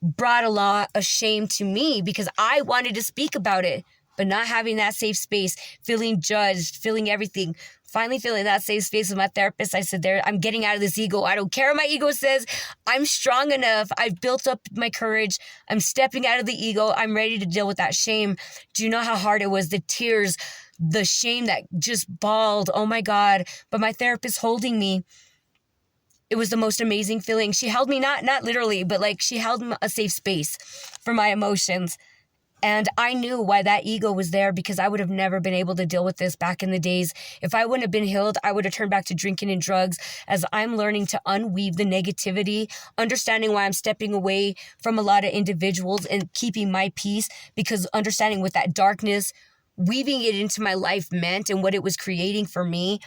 brought a lot of shame to me because I wanted to speak about it, but not having that safe space, feeling judged, feeling everything. Finally feeling that safe space with my therapist, I said, I'm getting out of this ego. I don't care what my ego says. I'm strong enough. I've built up my courage. I'm stepping out of the ego. I'm ready to deal with that shame. Do you know how hard it was? The tears, the shame that just bawled. Oh my God. But my therapist holding me, it was the most amazing feeling. She held me, not literally, but she held a safe space for my emotions. And I knew why that ego was there because I would have never been able to deal with this back in the days. If I wouldn't have been healed, I would have turned back to drinking and drugs. As I'm learning to unweave the negativity, understanding why I'm stepping away from a lot of individuals and keeping my peace, because understanding what that darkness, weaving it into my life meant and what it was creating for me.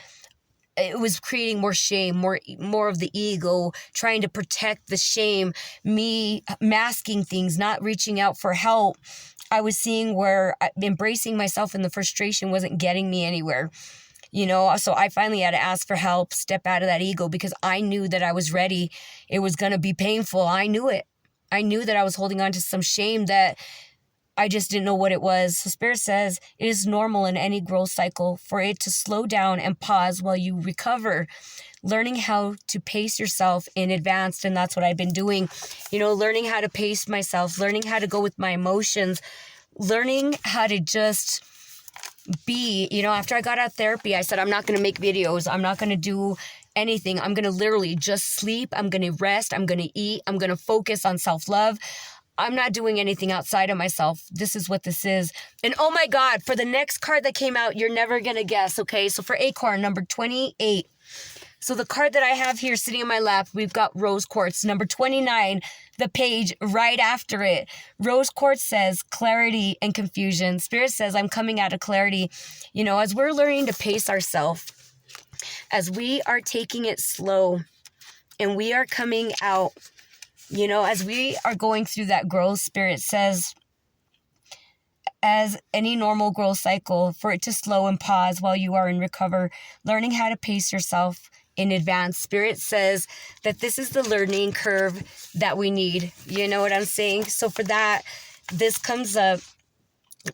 It was creating more shame, more of the ego, trying to protect the shame, me masking things, not reaching out for help. I was seeing where embracing myself in the frustration wasn't getting me anywhere, So I finally had to ask for help, step out of that ego because I knew that I was ready. It was going to be painful. I knew it. I knew that I was holding on to some shame that I just didn't know what it was. So Spirit says it is normal in any growth cycle for it to slow down and pause while you recover. Learning how to pace yourself in advance. And that's what I've been doing. Learning how to pace myself, learning how to go with my emotions, learning how to just be, after I got out of therapy, I said, I'm not going to make videos. I'm not going to do anything. I'm going to literally just sleep. I'm going to rest. I'm going to eat. I'm going to focus on self-love. I'm not doing anything outside of myself. This is what this is. And oh my God, for the next card that came out, you're never going to guess, okay? So for Acorn, number 28. So the card that I have here sitting in my lap, we've got Rose Quartz. Number 29, the page right after it. Rose Quartz says clarity and confusion. Spirit says, I'm coming out of clarity. You know, as we're learning to pace ourselves, as we are taking it slow and we are coming out, you know, as we are going through that growth, Spirit says, as any normal growth cycle, for it to slow and pause while you are in recover, learning how to pace yourself in advance. Spirit says that this is the learning curve that we need. You know what I'm saying? So for that, this comes up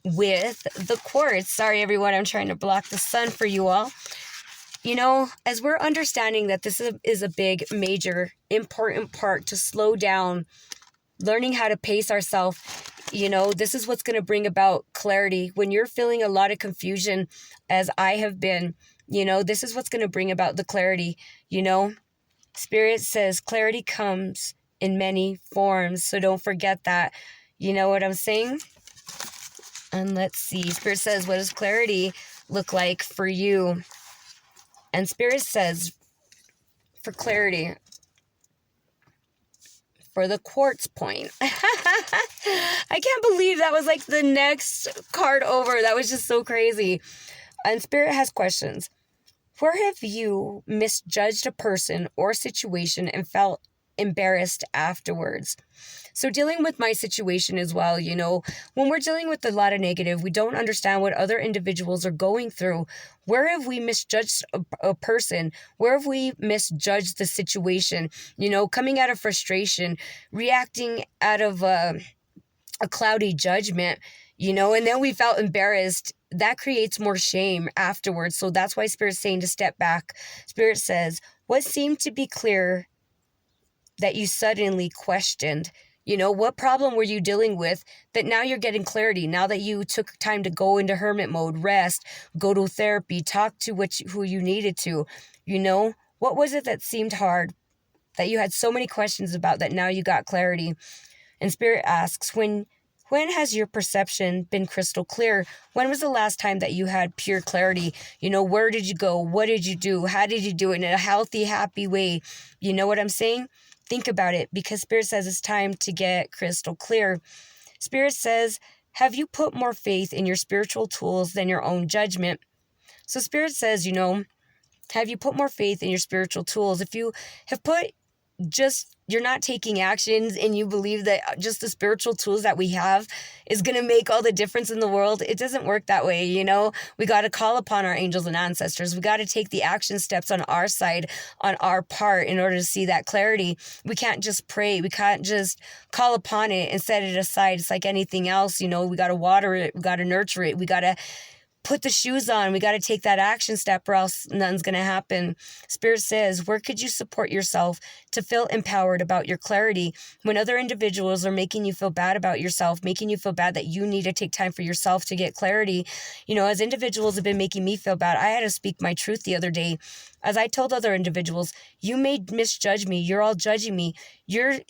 with the quartz. Sorry, everyone, I'm trying to block the sun for you all. You know, as we're understanding that this is a big, major, important part to slow down, learning how to pace ourselves, you know, this is what's going to bring about clarity. When you're feeling a lot of confusion, as I have been, you know, this is what's going to bring about the clarity. You know, Spirit says clarity comes in many forms. So don't forget that. You know what I'm saying? And let's see. Spirit says, what does clarity look like for you? And Spirit says, for clarity, for the quartz point. I can't believe that was like the next card over. That was just so crazy. And Spirit has questions. Where have you misjudged a person or situation and felt embarrassed afterwards? So dealing with my situation as well, you know, when we're dealing with a lot of negative, we don't understand what other individuals are going through. Where have we misjudged a person? Where have we misjudged the situation? You know, coming out of frustration, reacting out of a cloudy judgment, you know, and then we felt embarrassed. That creates more shame afterwards. So that's why Spirit's saying to step back. Spirit says, what seemed to be clear that you suddenly questioned? You know, what problem were you dealing with that now you're getting clarity? Now that you took time to go into hermit mode, rest, go to therapy, talk to who you needed to, you know, what was it that seemed hard, that you had so many questions about, that now you got clarity? And Spirit asks, when has your perception been crystal clear? When was the last time that you had pure clarity? You know, where did you go? What did you do? How did you do it in a healthy, happy way? You know what I'm saying? Think about it, because Spirit says it's time to get crystal clear. Spirit says, have you put more faith in your spiritual tools than your own judgment? So Spirit says, you know, have you put more faith in your spiritual tools? If you have put you're not taking actions and you believe that just the spiritual tools that we have is going to make all the difference in the world, it doesn't work that way. You know, we got to call upon our angels and ancestors. We got to take the action steps on our side, on our part, in order to see that clarity. We can't just pray. We can't just call upon it and set it aside. It's like anything else. You know, we got to water it. We got to nurture it. We got to put the shoes on. We got to take that action step, or else nothing's going to happen. Spirit says, where could you support yourself to feel empowered about your clarity when other individuals are making you feel bad about yourself, making you feel bad that you need to take time for yourself to get clarity? You know, as individuals have been making me feel bad, I had to speak my truth the other day. As I told other individuals, you may misjudge me. You're all judging me. You're,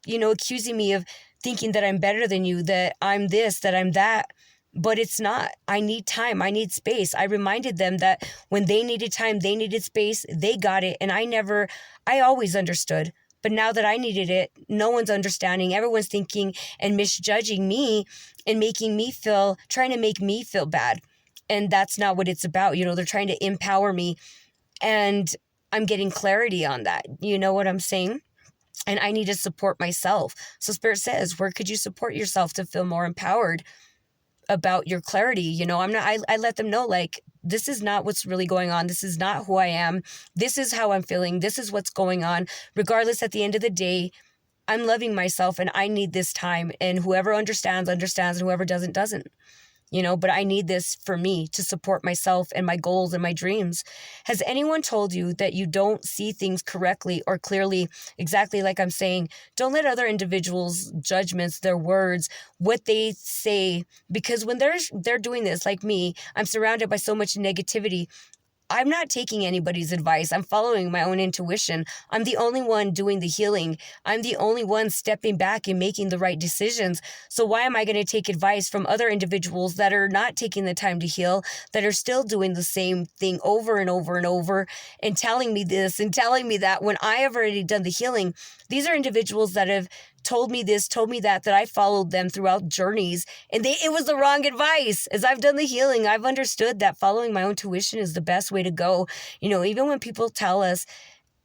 accusing me of thinking that I'm better than you, that I'm this, that I'm that. But it's not. I need time. I need space. I reminded them that when they needed time, they needed space, they got it. And I always understood. But now that I needed it, no one's understanding. Everyone's thinking and misjudging me and trying to make me feel bad. And that's not what it's about. You know, they're trying to empower me. And I'm getting clarity on that. You know what I'm saying? And I need to support myself. So Spirit says, where could you support yourself to feel more empowered about your clarity? You know, I let them know, like, this is not what's really going on. This is not who I am. This is how I'm feeling. This is what's going on. Regardless, at the end of the day, I'm loving myself and I need this time. And whoever understands, and whoever doesn't. You know, but I need this for me to support myself and my goals and my dreams. Has anyone told you that you don't see things correctly or clearly, exactly like I'm saying? Don't let other individuals' judgments, their words, what they say, because when they're doing this, like me, I'm surrounded by so much negativity. I'm not taking anybody's advice. I'm following my own intuition. I'm the only one doing the healing. I'm the only one stepping back and making the right decisions. So why am I going to take advice from other individuals that are not taking the time to heal, that are still doing the same thing over and over and over and telling me this and telling me that when I have already done the healing? These are individuals that have told me this, told me that I followed them throughout journeys, and it was the wrong advice. As I've done the healing, I've understood that following my own tuition is the best way to go. Even when people tell us,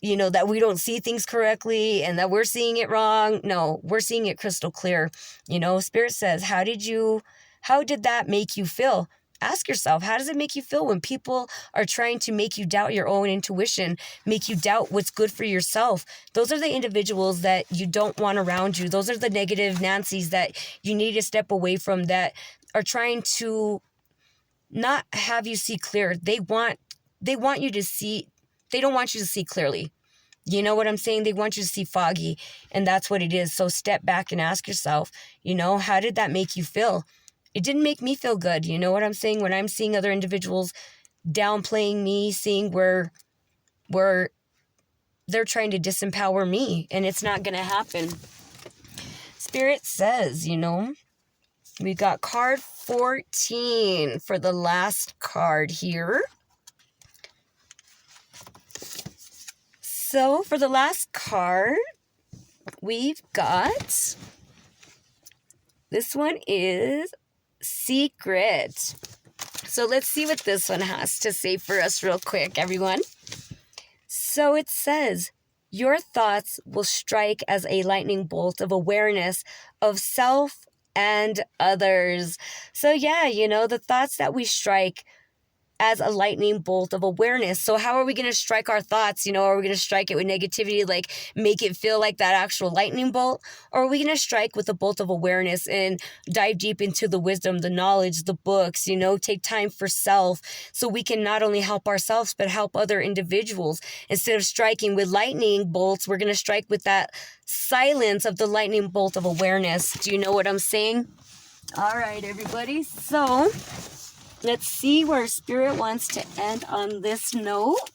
that we don't see things correctly and that we're seeing it wrong. No, we're seeing it crystal clear. Spirit says, how did that make you feel? Ask yourself, how does it make you feel when people are trying to make you doubt your own intuition, make you doubt what's good for yourself? Those are the individuals that you don't want around you. Those are the negative Nancys that you need to step away from, that are trying to not have you see clear. They want you to see, they don't want you to see clearly. You know what I'm saying? They want you to see foggy, and that's what it is. So step back and ask yourself, how did that make you feel? It didn't make me feel good. You know what I'm saying? When I'm seeing other individuals downplaying me, seeing where they're trying to disempower me, and it's not going to happen. Spirit says, we got card 14 for the last card here. So for the last card, we've got, this one is Secret. So let's see what this one has to say for us real quick, everyone. So it says, your thoughts will strike as a lightning bolt of awareness of self and others. So yeah, the thoughts that we strike as a lightning bolt of awareness. So how are we going to strike our thoughts? Are we going to strike it with negativity, like make it feel like that actual lightning bolt? Or are we going to strike with a bolt of awareness and dive deep into the wisdom, the knowledge, the books, take time for self so we can not only help ourselves, but help other individuals? Instead of striking with lightning bolts, we're going to strike with that silence of the lightning bolt of awareness. Do you know what I'm saying? All right, everybody. So let's see where Spirit wants to end on this note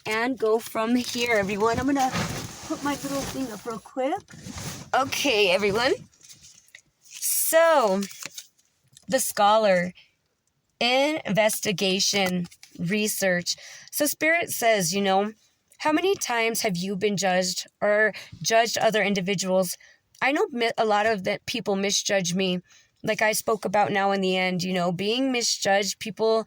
and go from here, everyone. I'm going to put my little thing up real quick. Okay, everyone. So, the scholar, investigation, research. So, Spirit says, how many times have you been judged or judged other individuals? I know a lot of that people misjudge me. Like I spoke about now in the end, being misjudged, people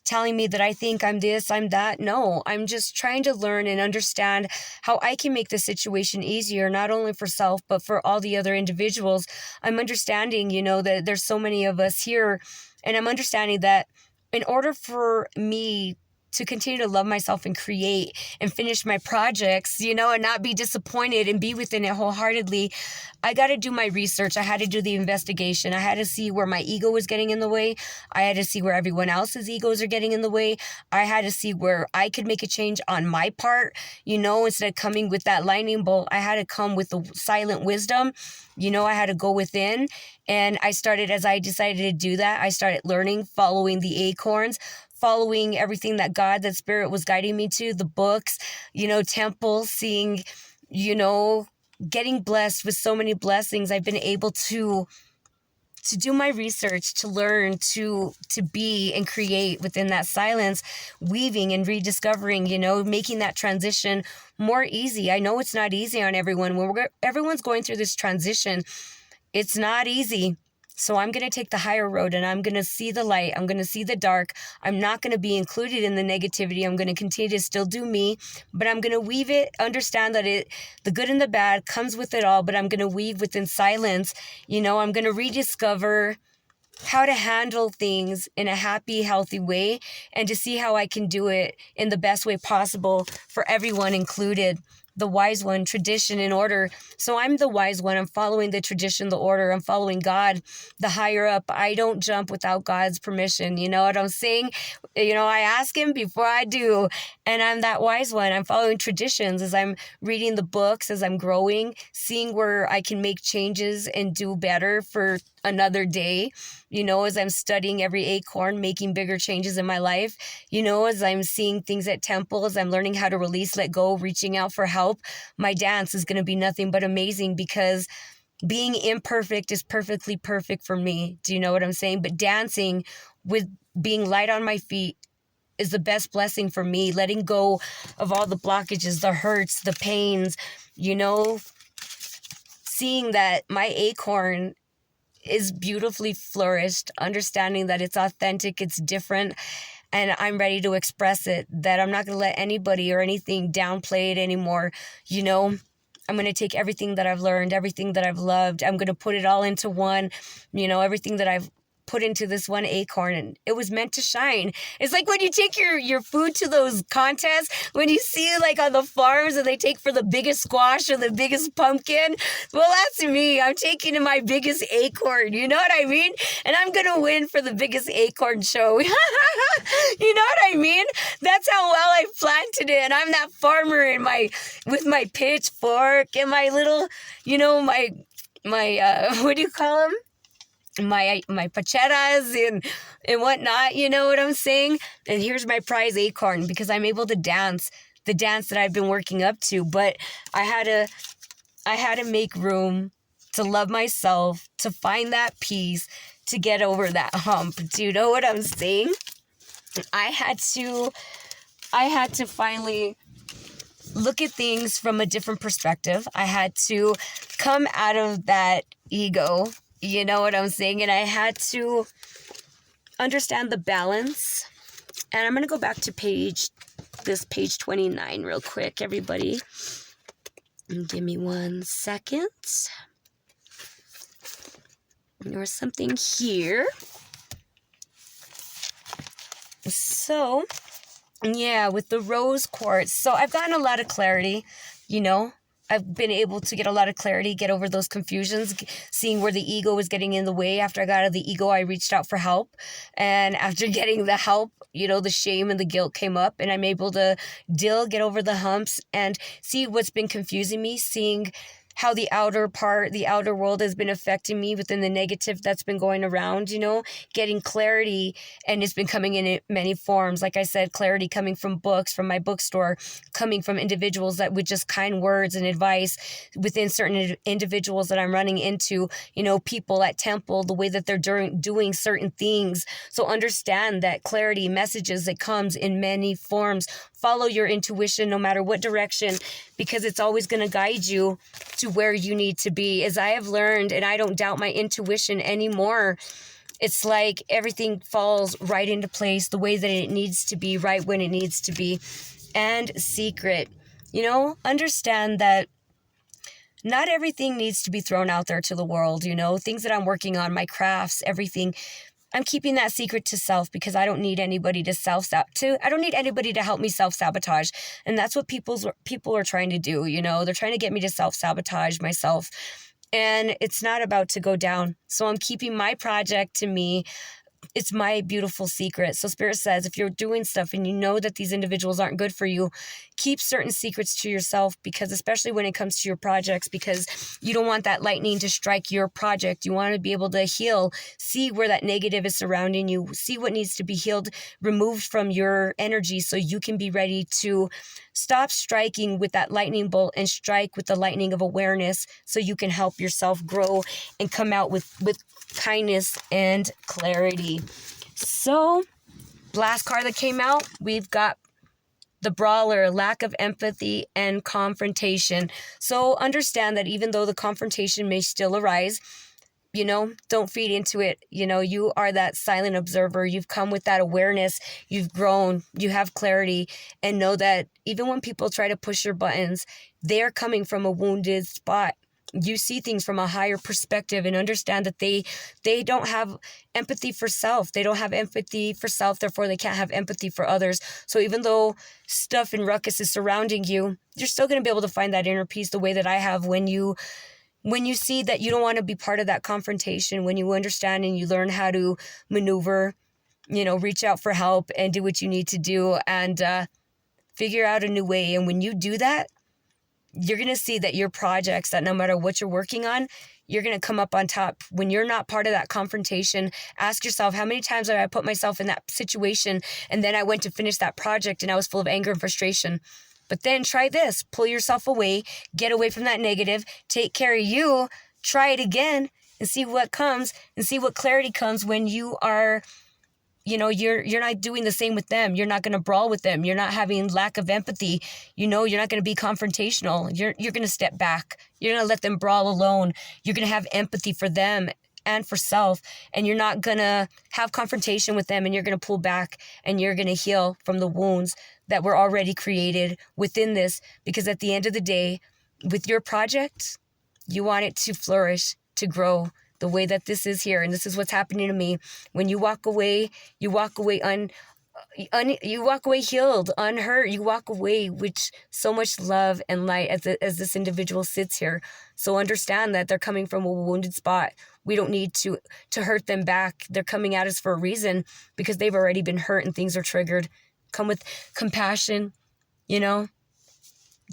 telling me that I think I'm this, I'm that. No, I'm just trying to learn and understand how I can make the situation easier, not only for self, but for all the other individuals. I'm understanding, that there's so many of us here, and I'm understanding that in order for me to continue to love myself and create and finish my projects, and not be disappointed and be within it wholeheartedly, I got to do my research. I had to do the investigation. I had to see where my ego was getting in the way. I had to see where everyone else's egos are getting in the way. I had to see where I could make a change on my part, instead of coming with that lightning bolt. I had to come with the silent wisdom. I had to go within, and as I decided to do that, I started learning, following the acorns, following everything that Spirit was guiding me to, the books, temples, seeing, getting blessed with so many blessings. I've been able to do my research, to learn, to be and create within that silence, weaving and rediscovering, making that transition more easy. I know it's not easy on everyone. When everyone's going through this transition, it's not easy. So I'm going to take the higher road, and I'm going to see the light. I'm going to see the dark. I'm not going to be included in the negativity. I'm going to continue to still do me, but I'm going to weave it, understand that the good and the bad comes with it all, but I'm going to weave within silence. I'm going to rediscover how to handle things in a happy, healthy way, and to see how I can do it in the best way possible for everyone included. The wise one, tradition and order. So I'm the wise one. I'm following the tradition, the order. I'm following God, the higher up. I don't jump without God's permission. You know what I'm saying? I ask him before I do. And I'm that wise one. I'm following traditions as I'm reading the books, as I'm growing, seeing where I can make changes and do better for another day, as I'm studying every acorn, making bigger changes in my life, as I'm seeing things at temple, as I'm learning how to release, let go, reaching out for help, my dance is going to be nothing but amazing, because being imperfect is perfectly perfect for me. Do you know what I'm saying? But dancing with being light on my feet is the best blessing for me. Letting go of all the blockages, the hurts, the pains, seeing that my acorn is beautifully flourished, understanding that it's authentic, it's different, and I'm ready to express it, that I'm not going to let anybody or anything downplay it anymore. I'm going to take everything that I've learned, everything that I've loved, I'm going to put it all into one, everything that I've put into this one acorn, and it was meant to shine. It's like when you take your food to those contests, when you see it like on the farms and they take for the biggest squash or the biggest pumpkin. Well, that's me. I'm taking my biggest acorn. You know what I mean? And I'm going to win for the biggest acorn show. You know what I mean? That's how well I planted it. And I'm that farmer with my pitchfork and my little, my what do you call them? My pacheras and whatnot, you know what I'm saying? And here's my prize acorn, because I'm able to dance the dance that I've been working up to. But I had to make room to love myself, to find that peace, to get over that hump. Do you know what I'm saying? I had to finally look at things from a different perspective. I had to come out of that ego. You know what I'm saying? And I had to understand the balance. And I'm going to go back to page 29 real quick, everybody. Give me 1 second. There was something here. So, yeah, with the rose quartz. So I've gotten a lot of clarity, I've been able to get a lot of clarity, get over those confusions, seeing where the ego was getting in the way. After I got out of the ego, I reached out for help. And after getting the help, the shame and the guilt came up, and I'm able to get over the humps and see what's been confusing me, seeing how the outer world has been affecting me within the negative that's been going around, getting clarity. And it's been coming in many forms. Like I said, clarity coming from books, from my bookstore, coming from individuals that with just kind words and advice within certain individuals that I'm running into, people at temple, the way that they're doing certain things. So understand that clarity messages that comes in many forms. Follow your intuition no matter what direction, because it's always going to guide you to where you need to be. As I have learned, and I don't doubt my intuition anymore, it's like everything falls right into place the way that it needs to be, right when it needs to be. And secret, understand that not everything needs to be thrown out there to the world, things that I'm working on, my crafts, everything. I'm keeping that secret to self, because I don't need anybody I don't need anybody to help me self-sabotage. And that's what people are trying to do, They're trying to get me to self-sabotage myself. And it's not about to go down. So I'm keeping my project to me. It's my beautiful secret. So Spirit says, if you're doing stuff and you know that these individuals aren't good for you, keep certain secrets to yourself, because especially when it comes to your projects, because you don't want that lightning to strike your project. You want to be able to heal, see where that negative is surrounding you, see what needs to be healed, removed from your energy, so you can be ready to stop striking with that lightning bolt and strike with the lightning of awareness, so you can help yourself grow and come out with kindness and clarity. So, last card that came out, we've got the Brawler, lack of empathy and confrontation. So understand that even though the confrontation may still arise, don't feed into it. You are that silent observer. You've come with that awareness. You've grown. You have clarity. And know that even when people try to push your buttons, they're coming from a wounded spot. You see things from a higher perspective and understand that they don't have empathy for self. They don't have empathy for self. Therefore, they can't have empathy for others. So even though stuff and ruckus is surrounding you, you're still going to be able to find that inner peace the way that I have when you see that you don't want to be part of that confrontation, when you understand and you learn how to maneuver, reach out for help and do what you need to do and figure out a new way. And when you do that, you're going to see that your projects, that no matter what you're working on, you're going to come up on top. When you're not part of that confrontation, ask yourself, how many times have I put myself in that situation and then I went to finish that project and I was full of anger and frustration? But then try this. Pull yourself away. Get away from that negative. Take care of you. Try it again and see what comes and see what clarity comes when you are, you're not doing the same with them. You're not going to brawl with them. You're not having lack of empathy. You're not going to be confrontational. You're going to step back. You're going to let them brawl alone. You're going to have empathy for them and for self. And you're not going to have confrontation with them, and you're going to pull back and you're going to heal from the wounds that were already created within this. Because at the end of the day, with your project, you want it to flourish, to grow the way that this is here. And this is what's happening to me. When you walk away, you walk away healed, unhurt. You walk away with so much love and light as this individual sits here. So understand that they're coming from a wounded spot. We don't need to hurt them back. They're coming at us for a reason, because they've already been hurt and things are triggered. Come with compassion,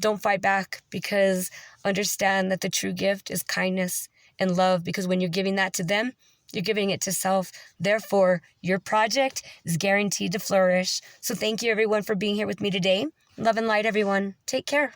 Don't fight back, because understand that the true gift is kindness and love, because when you're giving that to them, you're giving it to self. Therefore, your project is guaranteed to flourish. So thank you, everyone, for being here with me today. Love and light, everyone. Take care.